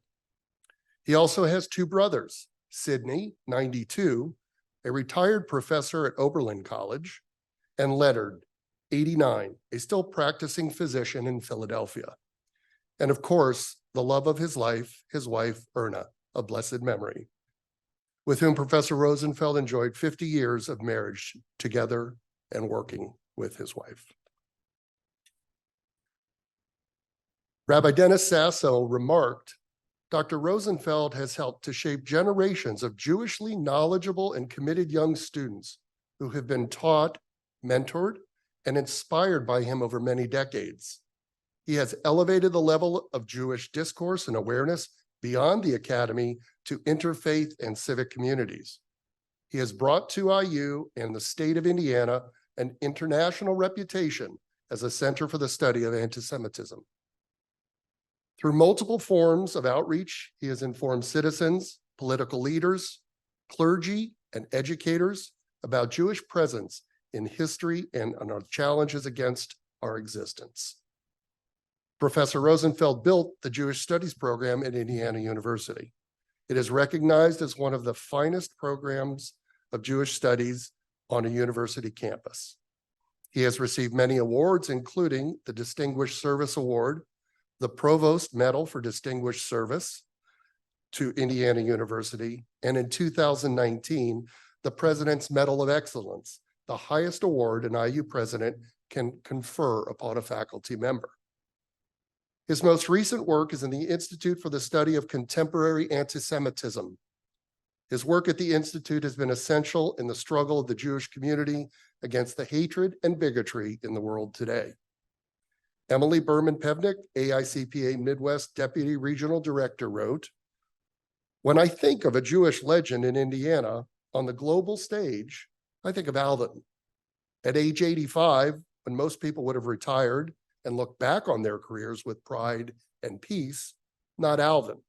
He also has 2 brothers, Sidney, 92, a retired professor at Oberlin College, and Leonard, 89, a still practicing physician in Philadelphia. And of course, the love of his life, his wife, Erna, of blessed memory, with whom Professor Rosenfeld enjoyed 50 years of marriage together and working with his wife. Rabbi Dennis Sasso remarked, Dr. Rosenfeld has helped to shape generations of Jewishly knowledgeable and committed young students who have been taught, mentored, and inspired by him over many decades. He has elevated the level of Jewish discourse and awareness beyond the academy to interfaith and civic communities. He has brought to IU and the state of Indiana an international reputation as a center for the study of anti-Semitism. Through multiple forms of outreach, he has informed citizens, political leaders, clergy, and educators about Jewish presence in history and on our challenges against our existence. Professor Rosenfeld built the Jewish Studies program at Indiana University. It is recognized as one of the finest programs of Jewish studies on a university campus. He has received many awards, including the Distinguished Service Award the Provost Medal for Distinguished Service to Indiana University, and in 2019, the President's Medal of Excellence, the highest award an IU president can confer upon a faculty member. His most recent work is in the Institute for the Study of Contemporary Anti-Semitism. His work at the Institute has been essential in the struggle of the Jewish community against the hatred and bigotry in the world today. Emily Berman-Pevnik, AICPA Midwest Deputy Regional Director, wrote, "When I think of a Jewish legend in Indiana on the global stage, I think of Alvin. At age 85, when most people would have retired and looked back on their careers with pride and peace, not Alvin.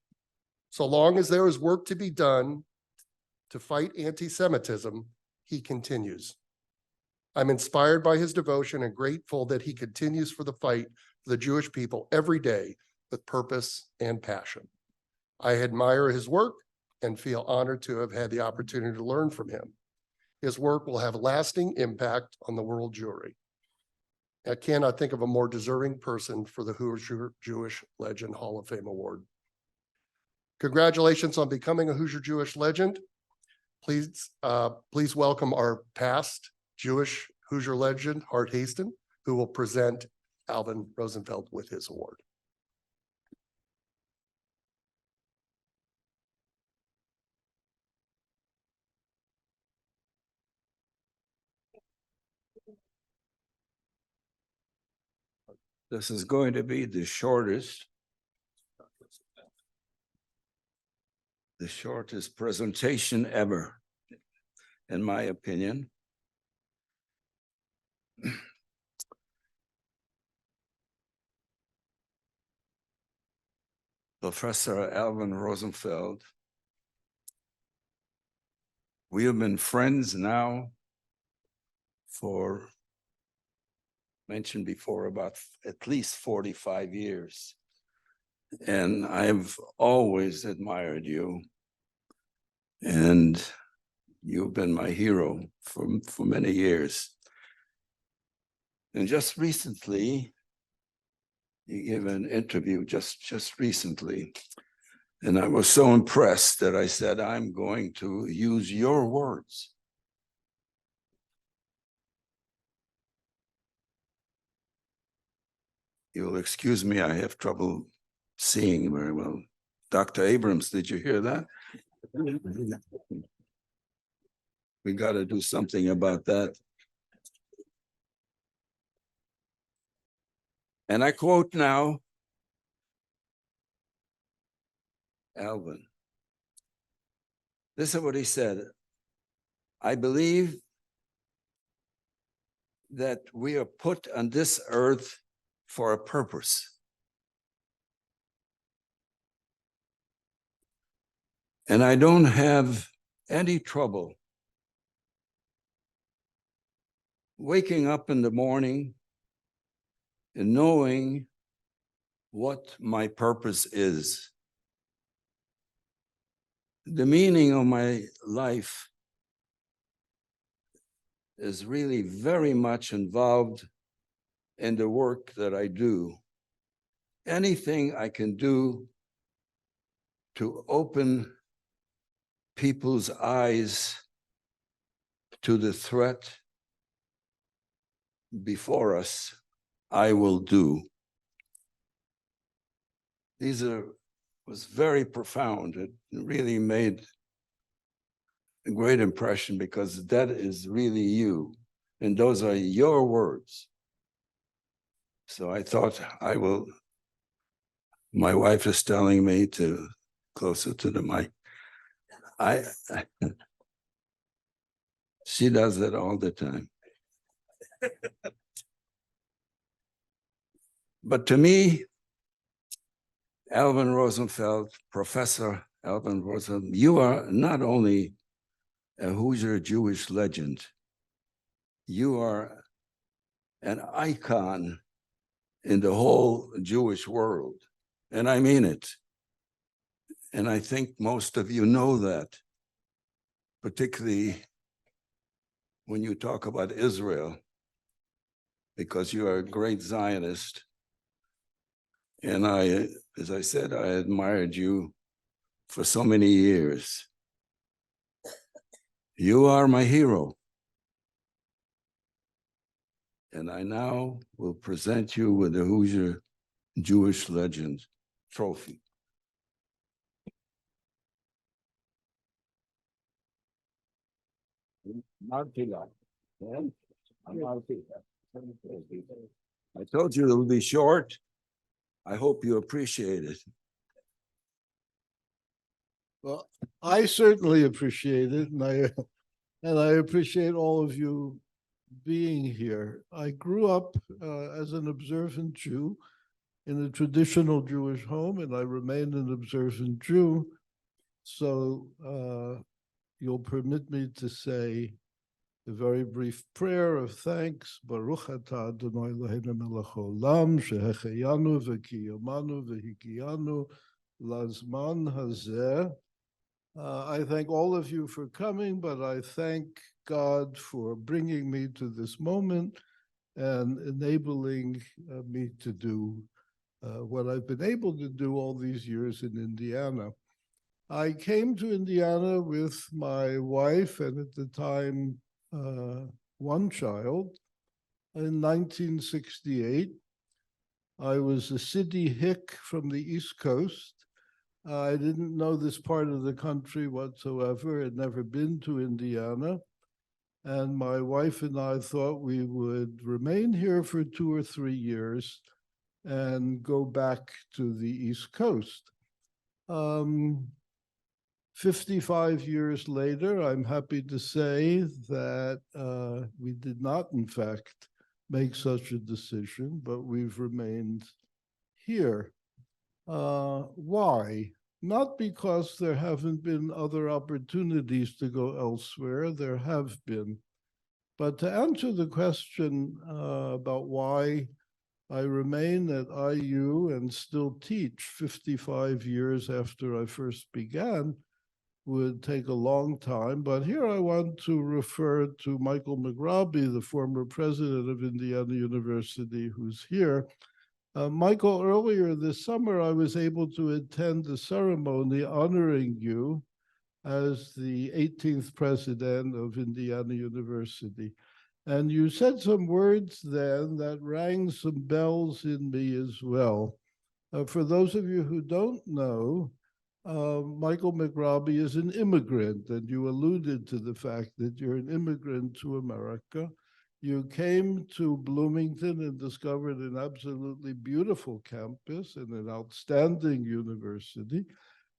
So long as there is work to be done to fight anti-Semitism, he continues. I'm inspired by his devotion and grateful that he continues for the fight for the Jewish people every day with purpose and passion. I admire his work and feel honored to have had the opportunity to learn from him. His work will have lasting impact on the world Jewry. I cannot think of a more deserving person for the Hoosier Jewish Legend Hall of Fame Award. Congratulations on becoming a Hoosier Jewish Legend. Please welcome our past Jewish Hoosier legend, Hart Haston, who will present Alvin Rosenfeld with his award. This is going to be the shortest presentation ever, in my opinion. Professor Alvin Rosenfeld, we have been friends now for, mentioned before, about at least 45 years. And I've always admired you. And you've been my hero for many years. And just recently, you gave an interview just recently. And I was so impressed that I said, I'm going to use your words. You'll excuse me, I have trouble seeing very well. Dr. Abrams, did you hear that? We got to do something about that. And I quote now, Alvin. This is what he said. I believe that we are put on this earth for a purpose. And I don't have any trouble waking up in the morning and knowing what my purpose is. The meaning of my life is really very much involved in the work that I do. Anything I can do to open people's eyes to the threat before us, I will do. Was very profound. It really made a great impression because that is really you. And those are your words. So I thought I will, my wife is telling me to closer to the mic. She does that all the time. But to me, Alvin Rosenfeld, Professor Alvin Rosenfeld, you are not only a Hoosier Jewish legend, you are an icon in the whole Jewish world. And I mean it. And I think most of you know that, particularly when you talk about Israel, because you are a great Zionist. And as I said, I admired you for so many years. You are my hero. And I now will present you with the Hoosier Jewish Legend Trophy. I told you it would be short. I hope you appreciate it. Well, I certainly appreciate it, and I appreciate all of you being here. I grew up as an observant Jew in a traditional Jewish home, and I remain an observant Jew. So you'll permit me to say a very brief prayer of thanks. Baruch atah Adonai Eloheinu melech haolam, shehecheyanu v'kiyamanu v'higiyanu lazman hazeh. I thank all of you for coming, but I thank God for bringing me to this moment and enabling me to do what I've been able to do all these years in Indiana. I came to Indiana with my wife and at the time one child in 1968. I was a city hick from the East Coast. I didn't know this part of the country whatsoever, had never been to Indiana. And my wife and I thought we would remain here for 2 or 3 years and go back to the East Coast. 55 years later, I'm happy to say that we did not, in fact, make such a decision, but we've remained here. Why? Not because there haven't been other opportunities to go elsewhere, there have been. But to answer the question about why I remain at IU and still teach 55 years after I first began would take a long time. But here I want to refer to Michael McRobbie, the former president of Indiana University, who's here. Michael, earlier this summer, I was able to attend the ceremony honoring you as the 18th president of Indiana University. And you said some words then that rang some bells in me as well. For those of you who don't know, Michael McRobbie is an immigrant, and you alluded to the fact that you're an immigrant to America. You came to Bloomington and discovered an absolutely beautiful campus and an outstanding university.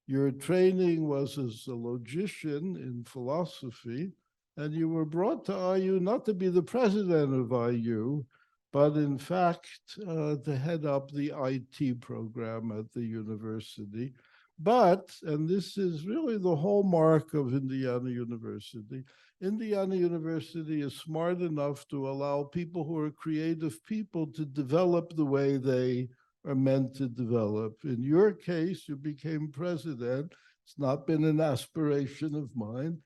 Your training was as a logician in philosophy, and you were brought to IU not to be the president of IU, but in fact to head up the IT program at the university. But, and this is really the hallmark of Indiana University, Indiana University is smart enough to allow people who are creative people to develop the way they are meant to develop. In your case, you became president. It's not been an aspiration of mine,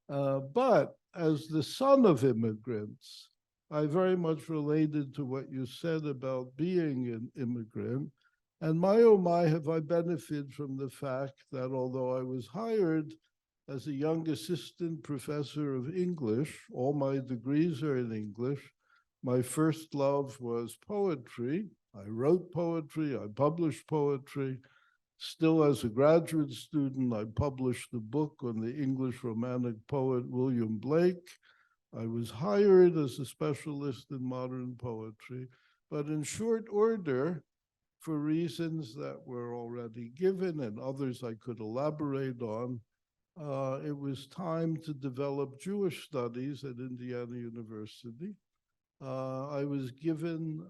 but as the son of immigrants, I very much related to what you said about being an immigrant. And my, oh my, have I benefited from the fact that although I was hired as a young assistant professor of English, all my degrees are in English. My first love was poetry. I wrote poetry, I published poetry. Still as a graduate student, I published a book on the English Romantic poet William Blake. I was hired as a specialist in modern poetry, but in short order, for reasons that were already given and others I could elaborate on, it was time to develop Jewish studies at Indiana University. I was given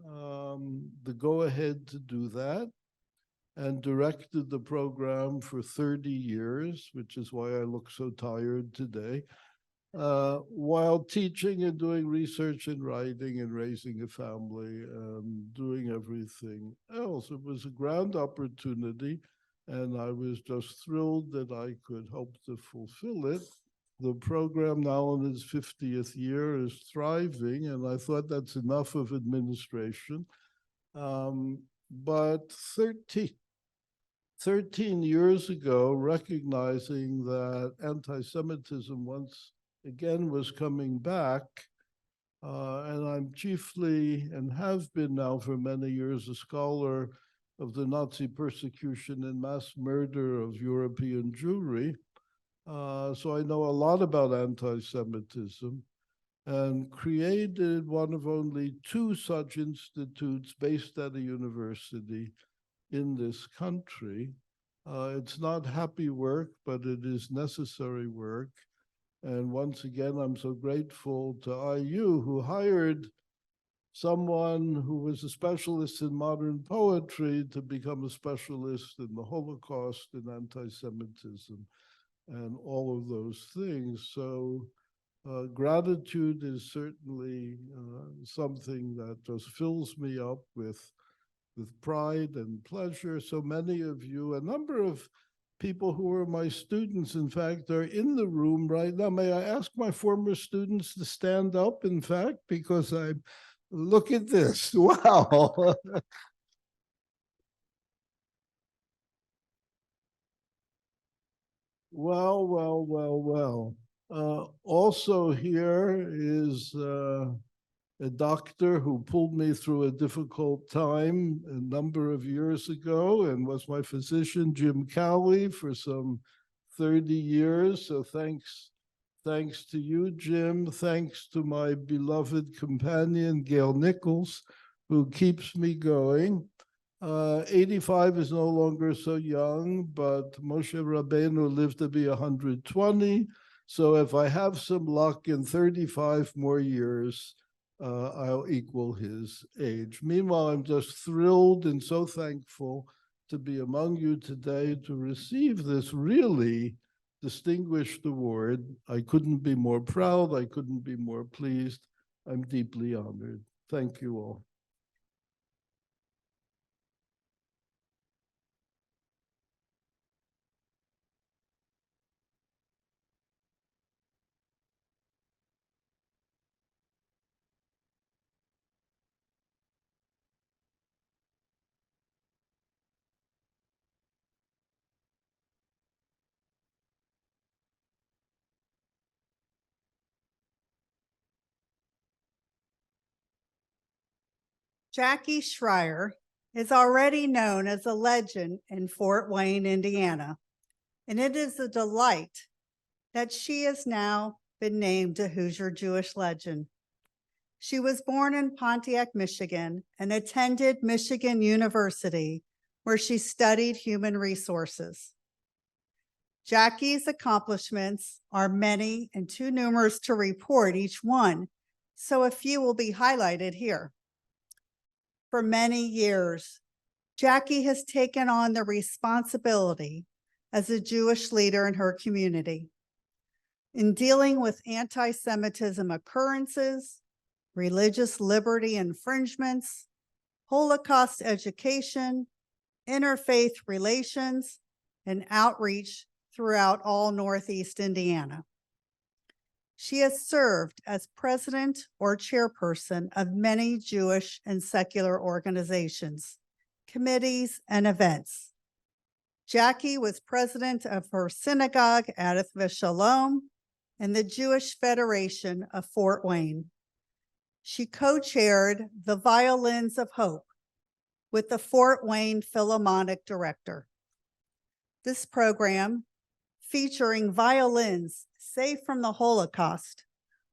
the go-ahead to do that and directed the program for 30 years, which is why I look so tired today, while teaching and doing research and writing and raising a family and doing everything else. It was a grand opportunity, and I was just thrilled that I could help to fulfill it. The program now in its 50th year is thriving, and I thought that's enough of administration. but 13 years ago, recognizing that anti-Semitism once again was coming back, and I'm chiefly and have been now for many years a scholar of the Nazi persecution and mass murder of European Jewry. So I know a lot about anti-Semitism, and created one of only 2 such institutes based at a university in this country. It's not happy work, but it is necessary work. And once again, I'm so grateful to IU, who hired someone who was a specialist in modern poetry to become a specialist in the Holocaust and anti-Semitism and all of those things. So gratitude is certainly something that just fills me up with pride and pleasure. So many of you, a number of people who are my students, in fact, are in the room right now. May I ask my former students to stand up, in fact, because look at this. Wow. Well. Also here is a doctor who pulled me through a difficult time a number of years ago and was my physician, Jim Cowley, for some 30 years. So thanks to you, Jim. Thanks to my beloved companion, Gail Nichols, who keeps me going. 85 is no longer so young, but Moshe Rabbeinu lived to be 120. So if I have some luck in 35 more years, I'll equal his age. Meanwhile, I'm just thrilled and so thankful to be among you today to receive this really distinguished award. I couldn't be more proud. I couldn't be more pleased. I'm deeply honored. Thank you all. Jackie Schreier is already known as a legend in Fort Wayne, Indiana, and it is a delight that she has now been named a Hoosier Jewish legend. She was born in Pontiac, Michigan, and attended Michigan University, where she studied human resources. Jackie's accomplishments are many and too numerous to report each one, so a few will be highlighted here. For many years, Jackie has taken on the responsibility as a Jewish leader in her community. In dealing with anti-Semitism occurrences, religious liberty infringements, Holocaust education, interfaith relations, and outreach throughout all Northeast Indiana. She has served as president or chairperson of many Jewish and secular organizations, committees, and events. Jackie was president of her synagogue, Adath V'Shalom, and the Jewish Federation of Fort Wayne. She co-chaired the Violins of Hope with the Fort Wayne Philharmonic Director. This program, featuring violins saved from the Holocaust,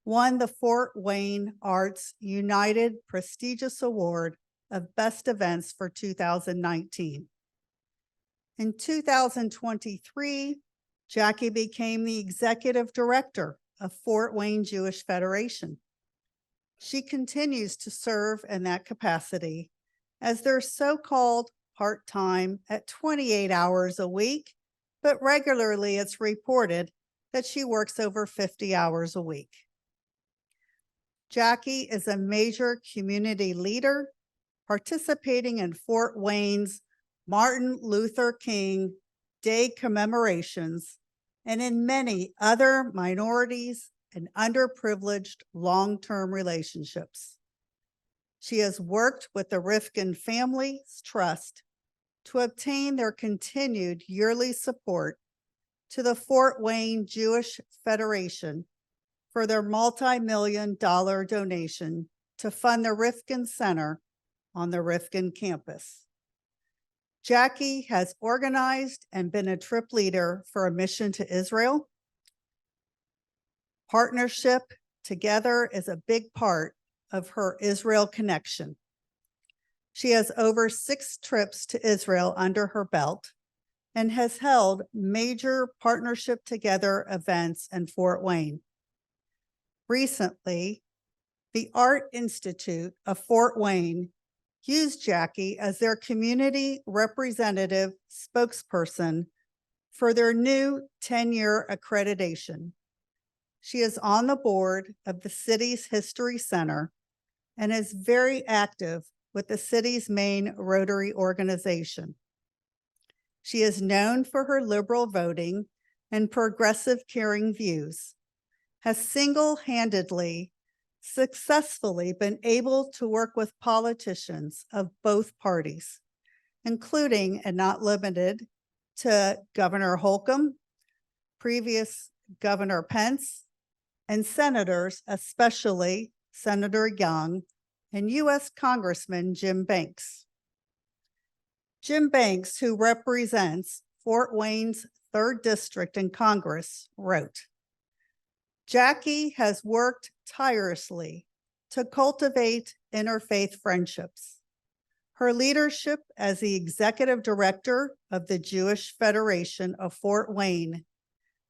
won the Fort Wayne Arts United prestigious award of Best Events for 2019. In 2023, Jackie became the executive director of Fort Wayne Jewish Federation. She continues to serve in that capacity as their so-called part-time at 28 hours a week, but regularly it's reported that she works over 50 hours a week. Jackie is a major community leader, participating in Fort Wayne's Martin Luther King Day commemorations and in many other minorities and underprivileged long-term relationships. She has worked with the Rifkin Families Trust to obtain their continued yearly support to the Fort Wayne Jewish Federation for their multi-million-dollar donation to fund the Rifkin Center on the Rifkin campus. Jackie has organized and been a trip leader for a mission to Israel. Partnership together is a big part of her Israel connection. She has over 6 trips to Israel under her belt and has held major Partnership Together events in Fort Wayne. Recently, the Art Institute of Fort Wayne used Jackie as their community representative spokesperson for their new 10-year accreditation. She is on the board of the city's History Center and is very active with the city's main Rotary organization. She is known for her liberal voting and progressive caring views, has single-handedly successfully been able to work with politicians of both parties, including and not limited to Governor Holcomb, previous Governor Pence, and senators, especially Senator Young and U.S. Congressman Jim Banks. Jim Banks, who represents Fort Wayne's 3rd District in Congress, wrote, "Jackie has worked tirelessly to cultivate interfaith friendships. Her leadership as the executive director of the Jewish Federation of Fort Wayne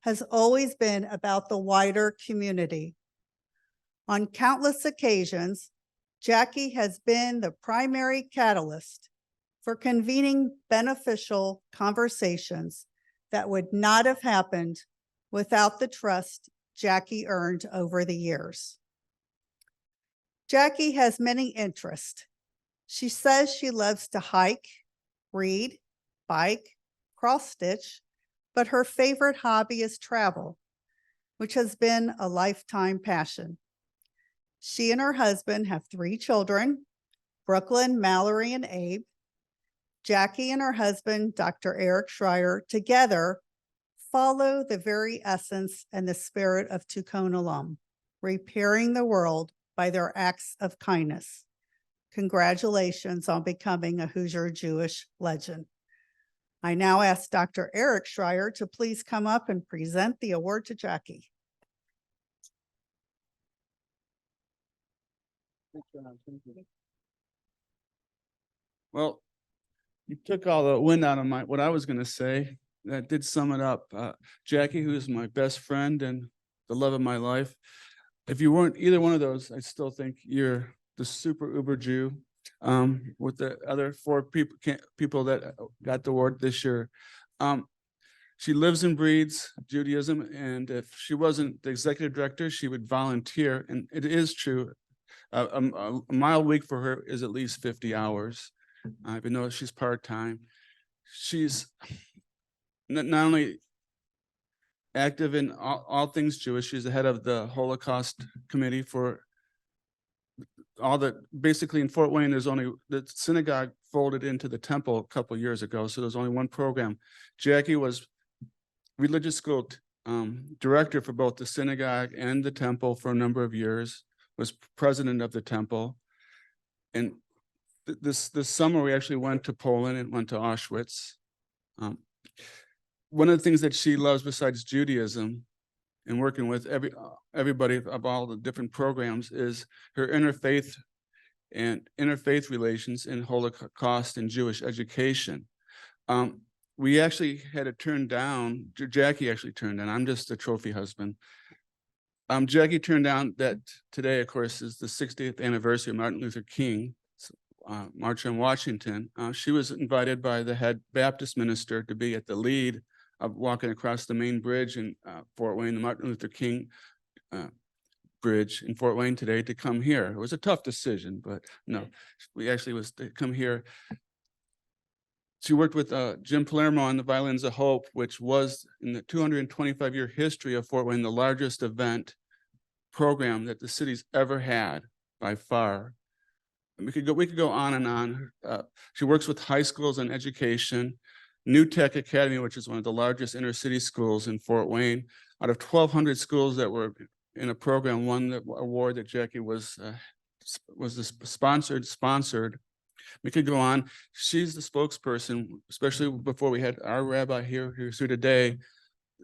has always been about the wider community. On countless occasions, Jackie has been the primary catalyst for convening beneficial conversations that would not have happened without the trust Jackie earned over the years." Jackie has many interests. She says she loves to hike, read, bike, cross-stitch, but her favorite hobby is travel, which has been a lifetime passion. She and her husband have 3 children, Brooklyn, Mallory, and Abe. Jackie and her husband, Dr. Eric Schreier, together follow the very essence and the spirit of Tikkun Olam, repairing the world by their acts of kindness. Congratulations on becoming a Hoosier Jewish legend. I now ask Dr. Eric Schreier to please come up and present the award to Jackie. Well, you took all the wind out of what I was going to say. That did sum it up. Jackie, who is my best friend and the love of my life. If you weren't either one of those, I still think you're the super uber Jew. With the other 4 people that got the award this year. She lives and breathes Judaism, and if she wasn't the executive director, she would volunteer. And it is true, a mile week for her is at least 50 hours. Even though she's part-time. She's not only active in all things Jewish, she's the head of the Holocaust Committee for all the, basically in Fort Wayne, there's only, the synagogue folded into the temple a couple of years ago, so there's only one program. Jackie was religious school director for both the synagogue and the temple for a number of years, was president of the temple. And this summer, we actually went to Poland and went to Auschwitz. One of the things that she loves besides Judaism and working with everybody of all the different programs is her interfaith relations in Holocaust and Jewish education. We actually had to turn down, Jackie actually turned down, I'm just a trophy husband. Jackie turned down that today, of course, is the 60th anniversary of Martin Luther King, March on Washington. She was invited by the head Baptist minister to be at the lead of walking across the main bridge in Fort Wayne, the Martin Luther King bridge in Fort Wayne today, to come here. It was a tough decision, but no, we actually was to come here. She worked with Jim Palermo on the Violins of Hope, which was in the 225-year history of Fort Wayne, the largest event program that the city's ever had by far. we could go on and on. She works with high schools and education, New Tech Academy, which is one of the largest inner city schools in Fort Wayne. Out of 1,200 schools that were in a program, won the award that Jackie was the sponsored. We could go on. She's the spokesperson, especially before we had our rabbi who's here today.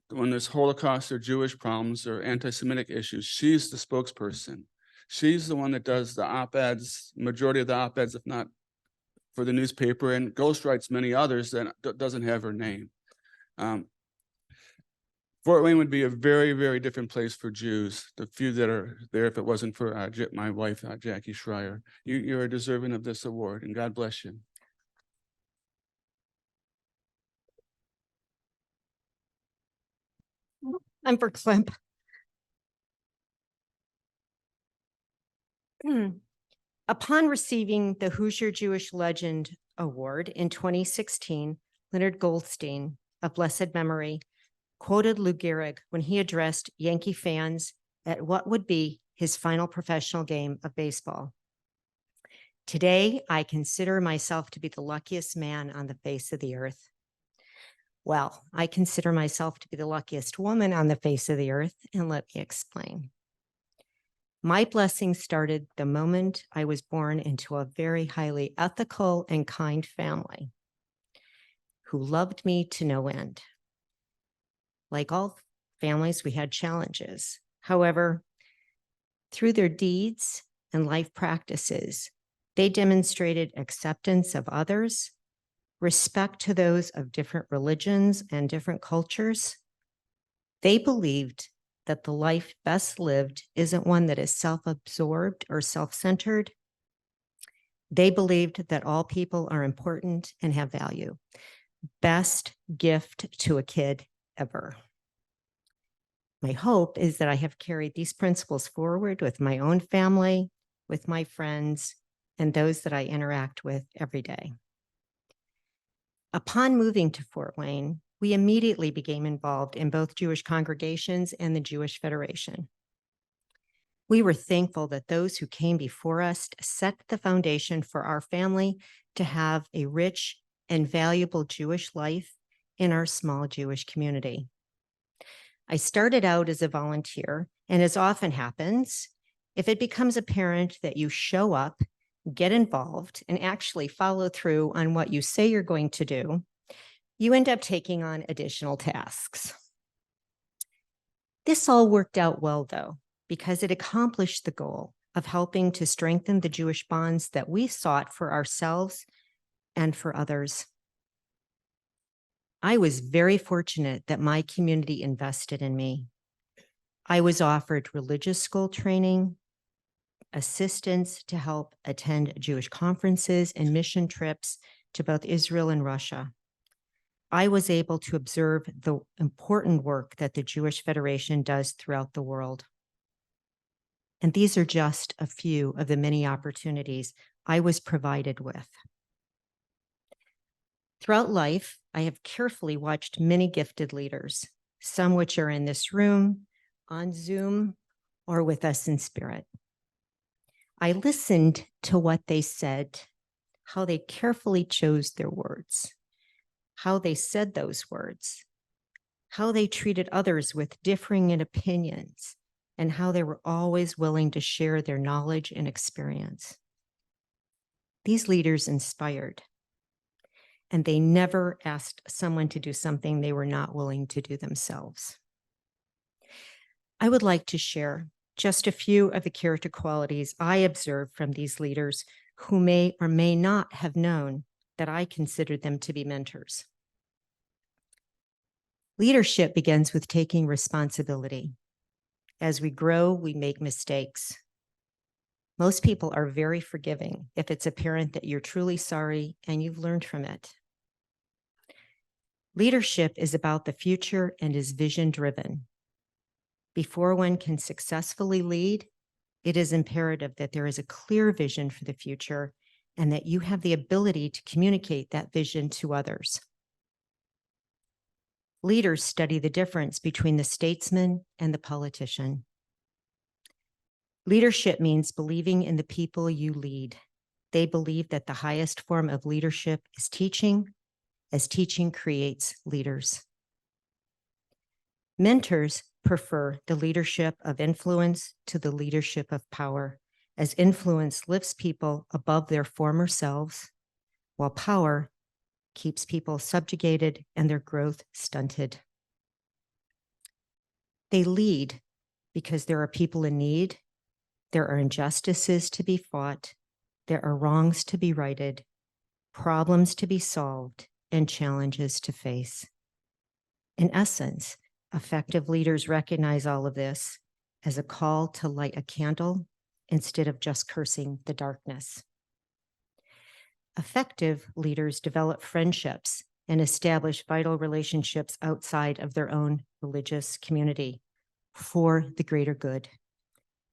When there's Holocaust or Jewish problems or anti-Semitic issues, she's the spokesperson. She's the one that does the op-eds, majority of the op-eds, if not for the newspaper, and ghostwrites many others that doesn't have her name. Fort Wayne would be a very, very different place for Jews, the few that are there, if it wasn't for my wife, Jackie Schreier. You're deserving of this award, and God bless you. I'm for Clemp. Upon receiving the Hoosier Jewish Legend Award in 2016, Leonard Goldstein of blessed memory quoted Lou Gehrig when he addressed Yankee fans at what would be his final professional game of baseball. Today, I consider myself to be the luckiest man on the face of the earth. Well, I consider myself to be the luckiest woman on the face of the earth, and let me explain. My blessing started the moment I was born into a very highly ethical and kind family who loved me to no end. Like all families, we had challenges. However, through their deeds and life practices, they demonstrated acceptance of others, respect to those of different religions and different cultures. They believed that the life best lived isn't one that is self-absorbed or self-centered. They believed that all people are important and have value. Best gift to a kid ever. My hope is that I have carried these principles forward with my own family, with my friends, and those that I interact with every day. Upon moving to Fort Wayne, we immediately became involved in both Jewish congregations and the Jewish Federation. We were thankful that those who came before us set the foundation for our family to have a rich and valuable Jewish life in our small Jewish community. I started out as a volunteer, and as often happens, if it becomes apparent that you show up, get involved, and actually follow through on what you say you're going to do, you end up taking on additional tasks. This all worked out well, though, because it accomplished the goal of helping to strengthen the Jewish bonds that we sought for ourselves and for others. I was very fortunate that my community invested in me. I was offered religious school training, assistance to help attend Jewish conferences and mission trips to both Israel and Russia. I was able to observe the important work that the Jewish Federation does throughout the world. And these are just a few of the many opportunities I was provided with. Throughout life, I have carefully watched many gifted leaders, some which are in this room, on Zoom, or with us in spirit. I listened to what they said, how they carefully chose their words, how they said those words, how they treated others with differing in opinions, and how they were always willing to share their knowledge and experience. These leaders inspired, and they never asked someone to do something they were not willing to do themselves. I would like to share just a few of the character qualities I observed from these leaders who may or may not have known that I considered them to be mentors. Leadership begins with taking responsibility. As we grow, we make mistakes. Most people are very forgiving if it's apparent that you're truly sorry and you've learned from it. Leadership is about the future and is vision-driven. Before one can successfully lead, it is imperative that there is a clear vision for the future and that you have the ability to communicate that vision to others. Leaders study the difference between the statesman and the politician. Leadership means believing in the people you lead, They believe that the highest form of leadership is teaching, as teaching creates leaders. Mentors prefer the leadership of influence to the leadership of power, as influence lifts people above their former selves, while power keeps people subjugated and their growth stunted. They lead because there are people in need, there are injustices to be fought, there are wrongs to be righted, problems to be solved, and challenges to face. In essence, effective leaders recognize all of this as a call to light a candle instead of just cursing the darkness. Effective leaders develop friendships and establish vital relationships outside of their own religious community for the greater good.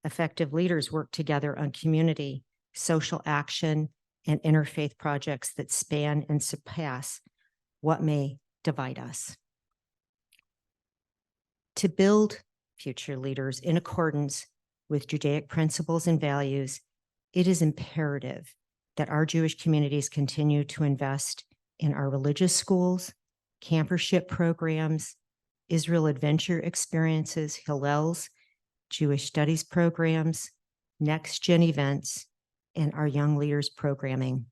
Effective leaders work together on community, social action, and interfaith projects that span and surpass what may divide us. To build future leaders in accordance with Judaic principles and values, it is imperative that our Jewish communities continue to invest in our religious schools, campership programs, Israel adventure experiences, Hillels, Jewish studies programs, next gen events, and our young leaders programming.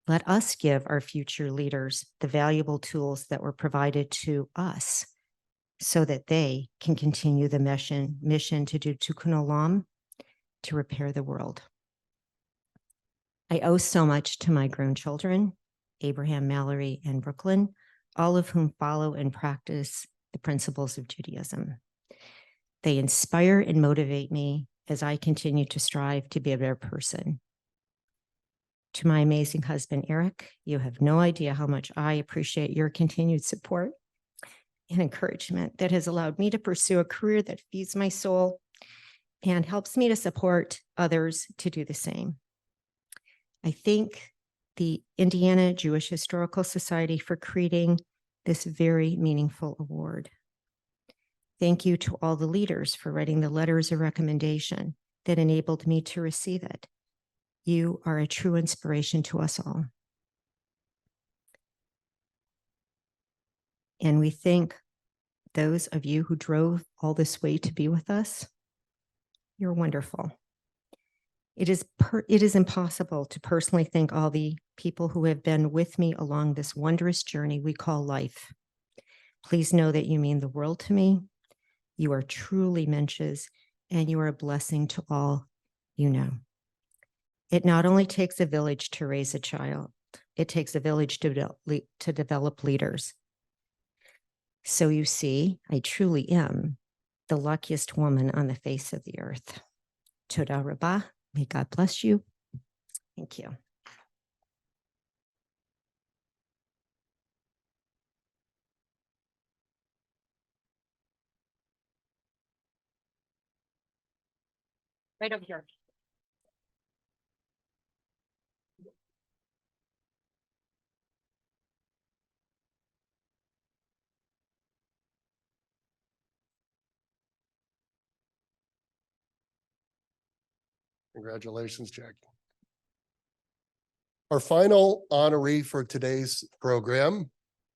Let us give our future leaders the valuable tools that were provided to us so that they can continue the mission to do tikkun olam, to repair the world. I owe so much to my grown children, Abraham, Mallory, and Brooklyn, all of whom follow and practice the principles of Judaism. They inspire and motivate me as I continue to strive to be a better person. To my amazing husband, Eric, you have no idea how much I appreciate your continued support and encouragement that has allowed me to pursue a career that feeds my soul and helps me to support others to do the same. I thank the Indiana Jewish Historical Society for creating this very meaningful award. Thank you to all the leaders for writing the letters of recommendation that enabled me to receive it. You are a true inspiration to us all. And we thank those of you who drove all this way to be with us. You're wonderful. It is impossible to personally thank all the people who have been with me along this wondrous journey we call life. Please know that you mean the world to me. You are truly mensches, and you are a blessing to all you know. It not only takes a village to raise a child, it takes a village to develop leaders. So you see, I truly am the luckiest woman on the face of the earth. Toda Rabbah. May God bless you. Thank you. Right over here. Congratulations, Jackie. Our final honoree for today's program,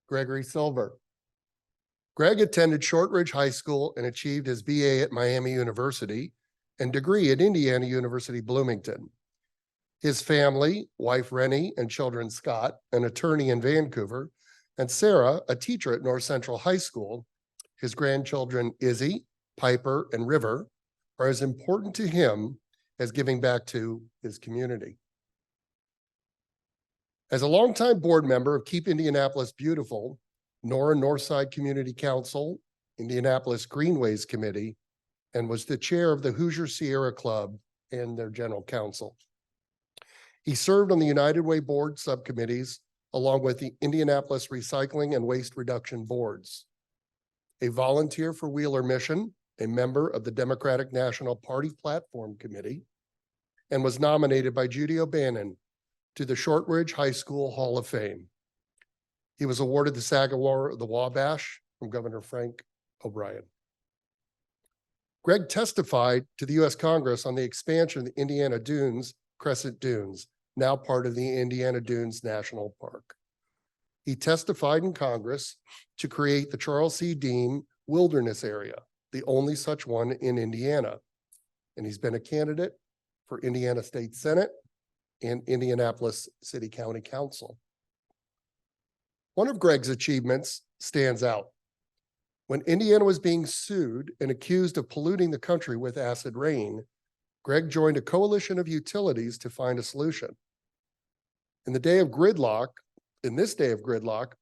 Gregory Silver. Greg attended Shortridge High School and achieved his BA at Miami University and degree at Indiana University Bloomington. His family, wife Rennie and children Scott, an attorney in Vancouver, and Sarah, a teacher at North Central High School, his grandchildren Izzy, Piper, and River, are as important to him as giving back to his community. As a longtime board member of Keep Indianapolis Beautiful, Nora Northside Community Council, Indianapolis Greenways Committee, and was the chair of the Hoosier Sierra Club and their general counsel. He served on the United Way Board subcommittees, along with the Indianapolis Recycling and Waste Reduction Boards. A volunteer for Wheeler Mission, a member of the Democratic National Party Platform Committee, and was nominated by Judy O'Bannon to the Shortridge High School Hall of Fame. He was awarded the SAG Award of the Wabash from Governor Frank O'Brien. Greg testified to the U.S. Congress on the expansion of the Indiana Dunes Crescent Dunes, now part of the Indiana Dunes National Park. He testified in Congress to create the Charles C. Dean Wilderness Area, the only such one in Indiana. And he's been a candidate for Indiana State Senate and Indianapolis City County Council. One of Greg's achievements stands out. When Indiana was being sued and accused of polluting the country with acid rain, Greg joined a coalition of utilities to find a solution. In this day of gridlock,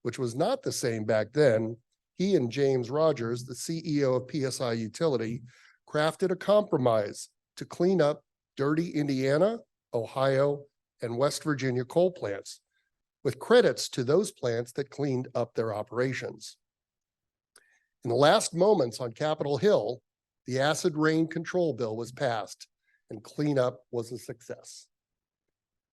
which was not the same back then, he and James Rogers, the CEO of PSI Utility, crafted a compromise to clean up dirty Indiana, Ohio, and West Virginia coal plants, with credits to those plants that cleaned up their operations. In the last moments on Capitol Hill, the acid rain control bill was passed and cleanup was a success.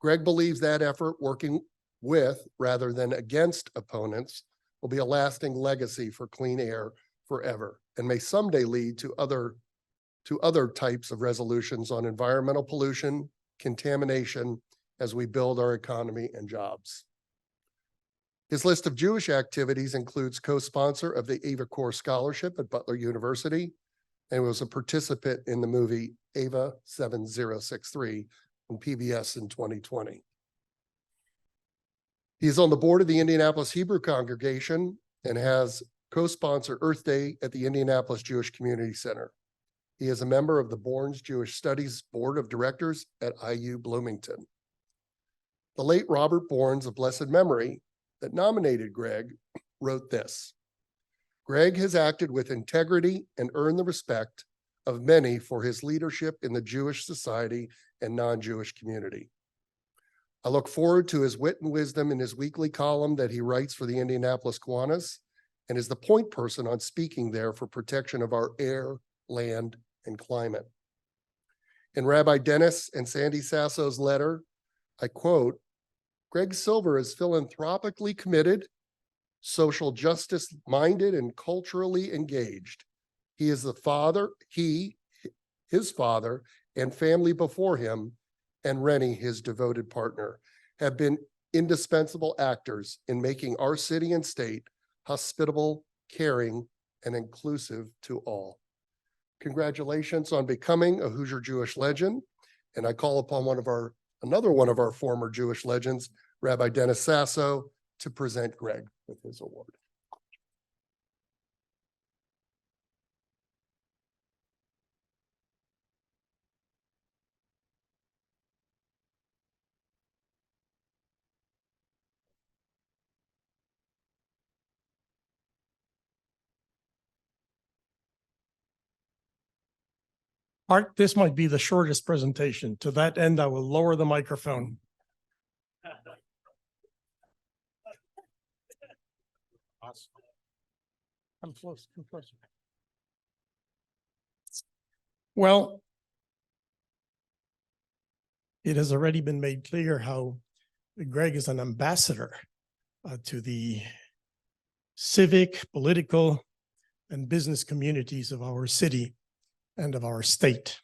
Greg believes that effort, working with rather than against opponents, will be a lasting legacy for clean air forever and may someday lead to other types of resolutions on environmental pollution, contamination, as we build our economy and jobs. His list of Jewish activities includes co-sponsor of the Ava Core Scholarship at Butler University and was a participant in the movie Ava 7063 on PBS in 2020. He is on the board of the Indianapolis Hebrew Congregation and has co-sponsored Earth Day at the Indianapolis Jewish Community Center. He is a member of the Bourne's Jewish Studies Board of Directors at IU Bloomington. The late Robert Bournes of blessed memory that nominated Greg wrote this: Greg has acted with integrity and earned the respect of many for his leadership in the Jewish society and non-Jewish community. I look forward to his wit and wisdom in his weekly column that he writes for the Indianapolis Kiwanis and is the point person on speaking there for protection of our air, land, and climate. In Rabbi Dennis and Sandy Sasso's letter, I quote, Greg Silver is philanthropically committed, social justice minded, and culturally engaged. He is the father, his father, and family before him, and Rennie, his devoted partner, have been indispensable actors in making our city and state hospitable, caring, and inclusive to all. Congratulations on becoming a Hoosier Jewish legend. And I call upon another one of our former Jewish legends, Rabbi Dennis Sasso, to present Greg with his award. Art, this might be the shortest presentation. To that end, I will lower the microphone. Come close, come closer. Well, it has already been made clear how Greg is an ambassador to the civic, political, and business communities of our city and of our state.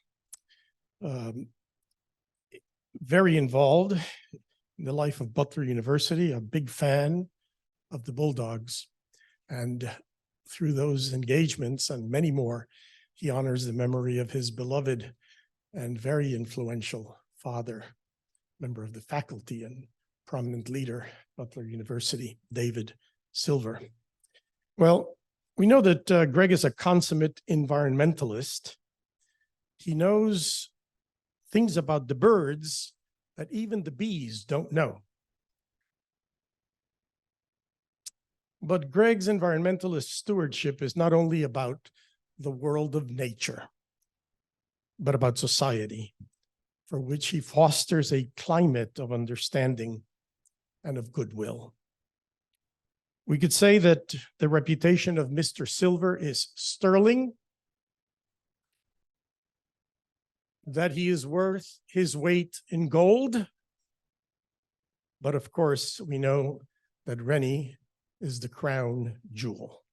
Very involved in the life of Butler University, a big fan of the Bulldogs. And through those engagements and many more, he honors the memory of his beloved and very influential father, member of the faculty and prominent leader, Butler University, David Silver. Well, we know that Greg is a consummate environmentalist. He knows things about the birds that even the bees don't know. But Greg's environmentalist stewardship is not only about the world of nature, but about society, for which he fosters a climate of understanding and of goodwill. We could say that the reputation of Mr. Silver is sterling, that he is worth his weight in gold. But of course, we know that Rennie is the crown jewel.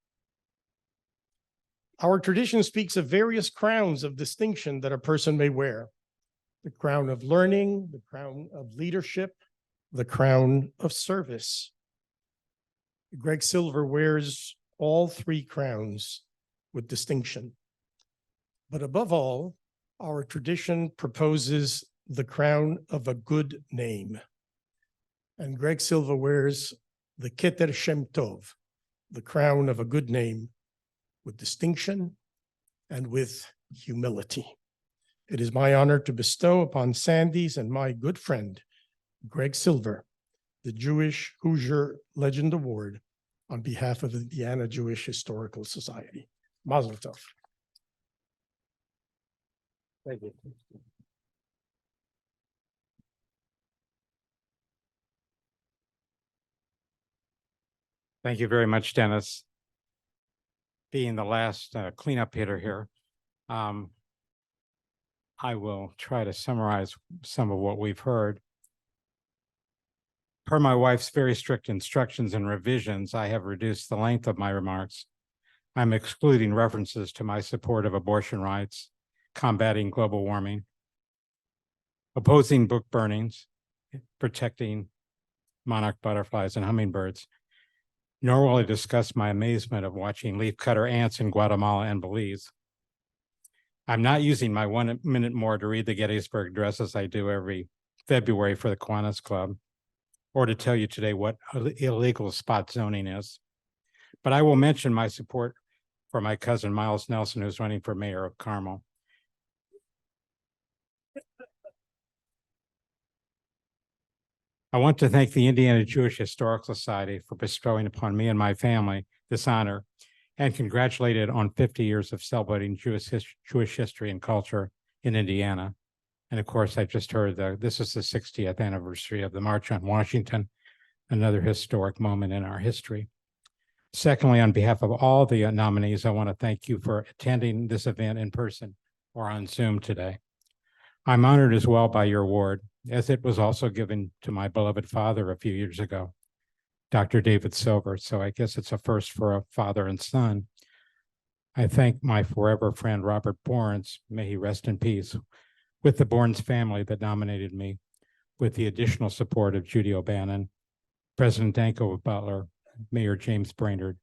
Our tradition speaks of various crowns of distinction that a person may wear. the crown of learning, the crown of leadership, the crown of service. Greg Silver wears all three crowns with distinction. But above all, our tradition proposes the crown of a good name. And Greg Silva wears the Keter Shem Tov, the crown of a good name, with distinction and with humility. It is my honor to bestow upon Sandy's and my good friend, Greg Silver, the Jewish Hoosier Legend Award on behalf of the Indiana Jewish Historical Society. Mazel tov. Thank you. Thank you very much, Dennis. Being the last cleanup hitter here, I will try to summarize some of what we've heard. Per my wife's very strict instructions and revisions, I have reduced the length of my remarks. I'm excluding references to my support of abortion rights, combating global warming, opposing book burnings, protecting monarch butterflies and hummingbirds, nor will I discuss my amazement of watching leafcutter ants in Guatemala and Belize. I'm not using my 1 minute more to read the Gettysburg Address as I do every February for the Kiwanis Club, or to tell you today what illegal spot zoning is. But I will mention my support for my cousin Miles Nelson, who's running for mayor of Carmel. I want to thank the Indiana Jewish Historical Society for bestowing upon me and my family this honor, and congratulate it on 50 years of celebrating Jewish history and culture in Indiana. And of course, I just heard this is the 60th anniversary of the March on Washington, another historic moment in our history. Secondly, on behalf of all the nominees, I want to thank you for attending this event in person or on Zoom today. I'm honored as well by your award, as it was also given to my beloved father a few years ago, Dr. David Silver. So I guess it's a first for a father and son. I thank my forever friend, Robert Borns, may he rest in peace, with the Borns family that nominated me, with the additional support of Judy O'Bannon, President Danko Butler, Mayor James Brainerd,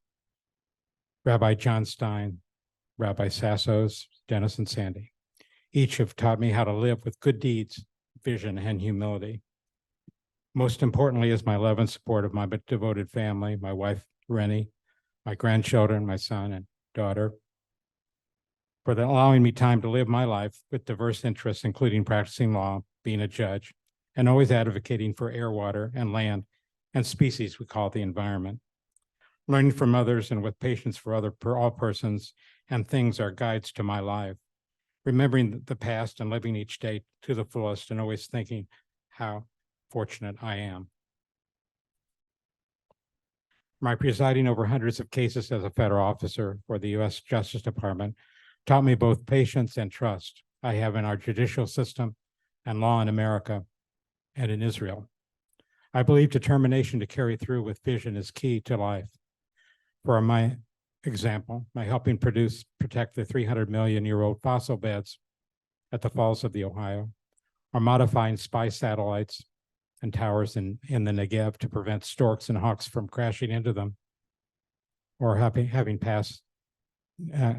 Rabbi John Stein, Rabbi Sassos, Dennis and Sandy. Each have taught me how to live with good deeds, vision, and humility. Most importantly is my love and support of my devoted family, my wife, Rennie, my grandchildren, my son and daughter, for allowing me time to live my life with diverse interests, including practicing law, being a judge, and always advocating for air, water, and land, and species we call the environment. Learning from others and with patience for all persons and things are guides to my life. Remembering the past and living each day to the fullest, and always thinking how fortunate I am. My presiding over hundreds of cases as a federal officer for the U.S. Justice Department taught me both patience and trust I have in our judicial system and law in America and in Israel. I believe determination to carry through with vision is key to life. For my example, my helping protect the 300 million-year-old fossil beds at the falls of the Ohio, or modifying spy satellites and towers in the Negev to prevent storks and hawks from crashing into them, or having past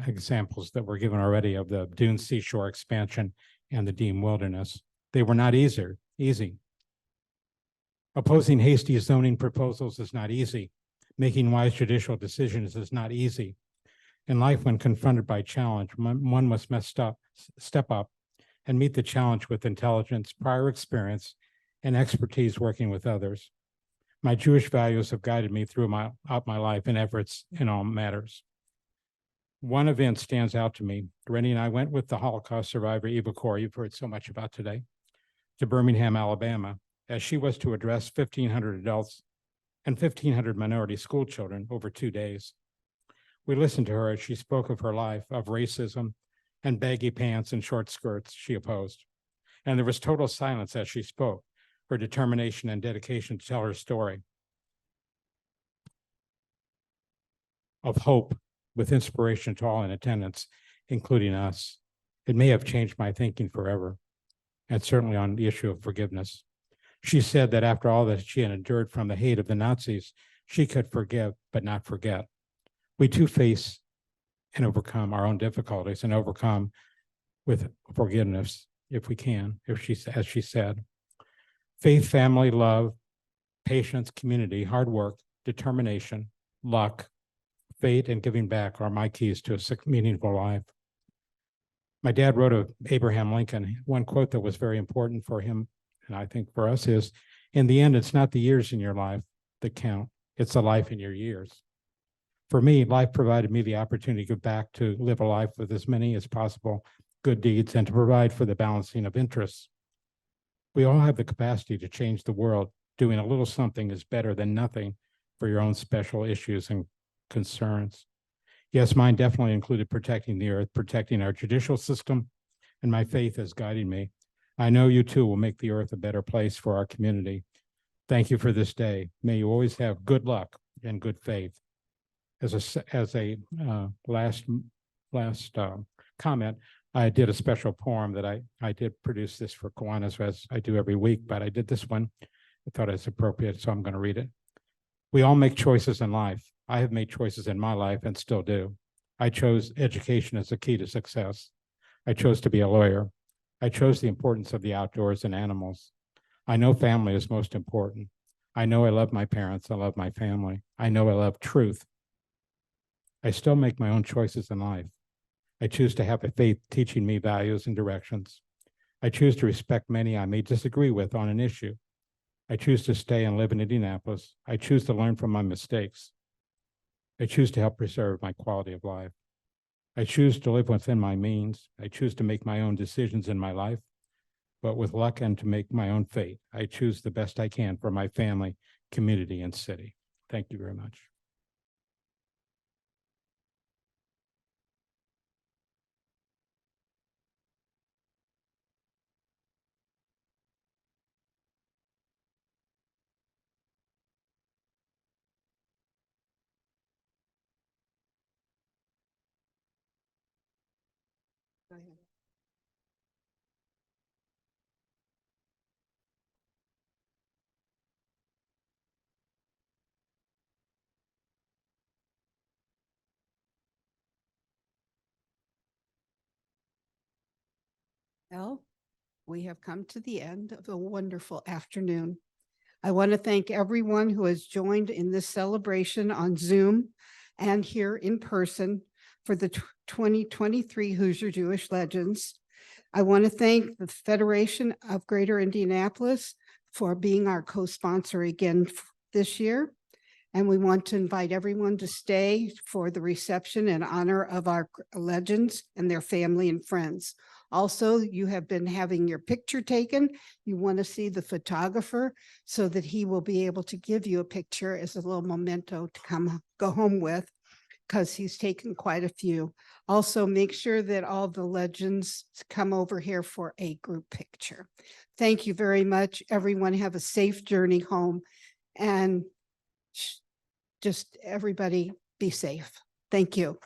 examples that were given already of the Dune Seashore expansion and the Dean Wilderness. They were not easy. Opposing hasty zoning proposals is not easy. Making wise judicial decisions is not easy. In life, when confronted by challenge, one must step up and meet the challenge with intelligence, prior experience, and expertise working with others. My Jewish values have guided me throughout my life in efforts in all matters. One event stands out to me. Rennie and I went with the Holocaust survivor Eva Kor, you've heard so much about today, to Birmingham, Alabama, as she was to address 1,500 adults and 1,500 minority school children over 2 days. We listened to her as she spoke of her life, of racism and baggy pants and short skirts she opposed. And there was total silence as she spoke, her determination and dedication to tell her story of hope with inspiration to all in attendance, including us. It may have changed my thinking forever. and certainly on the issue of forgiveness. She said that after all that she had endured from the hate of the Nazis, she could forgive but not forget. We too face and overcome our own difficulties and overcome with forgiveness if we can, as she said. Faith, family, love, patience, community, hard work, determination, luck, fate, and giving back are my keys to a meaningful life. My dad wrote of Abraham Lincoln. One quote that was very important for him, and I think for us, is, in the end, it's not the years in your life that count, it's the life in your years. For me, life provided me the opportunity to go back to live a life with as many as possible good deeds and to provide for the balancing of interests. We all have the capacity to change the world. Doing a little something is better than nothing for your own special issues and concerns. Yes, mine definitely included protecting the earth, protecting our judicial system, and my faith is guiding me. I know you too will make the earth a better place for our community. Thank you for this day. May you always have good luck and good faith. As a last comment, I did a special poem that I did produce this for Kiwanis, as I do every week, but I did this one. I thought it's appropriate, so I'm going to read it. We all make choices in life. I have made choices in my life and still do. I chose education as the key to success. I chose to be a lawyer. I chose the importance of the outdoors and animals. I know family is most important. I know I love my parents. I love my family. I know I love truth. I still make my own choices in life. I choose to have a faith teaching me values and directions. I choose to respect many I may disagree with on an issue. I choose to stay and live in Indianapolis. I choose to learn from my mistakes. I choose to help preserve my quality of life. I choose to live within my means. I choose to make my own decisions in my life, but with luck and to make my own fate. I choose the best I can for my family, community, and city. Thank you very much. Go ahead. Well, we have come to the end of a wonderful afternoon. I want to thank everyone who has joined in this celebration on Zoom and here in person for the 2023 Hoosier Jewish Legends. I want to thank the Federation of Greater Indianapolis for being our co-sponsor again this year. And we want to invite everyone to stay for the reception in honor of our legends and their family and friends. Also, you have been having your picture taken. You want to see the photographer so that he will be able to give you a picture as a little memento to go home with, because he's taken quite a few. Also, make sure that all the legends come over here for a group picture. Thank you very much. Everyone have a safe journey home, and just everybody be safe. Thank you.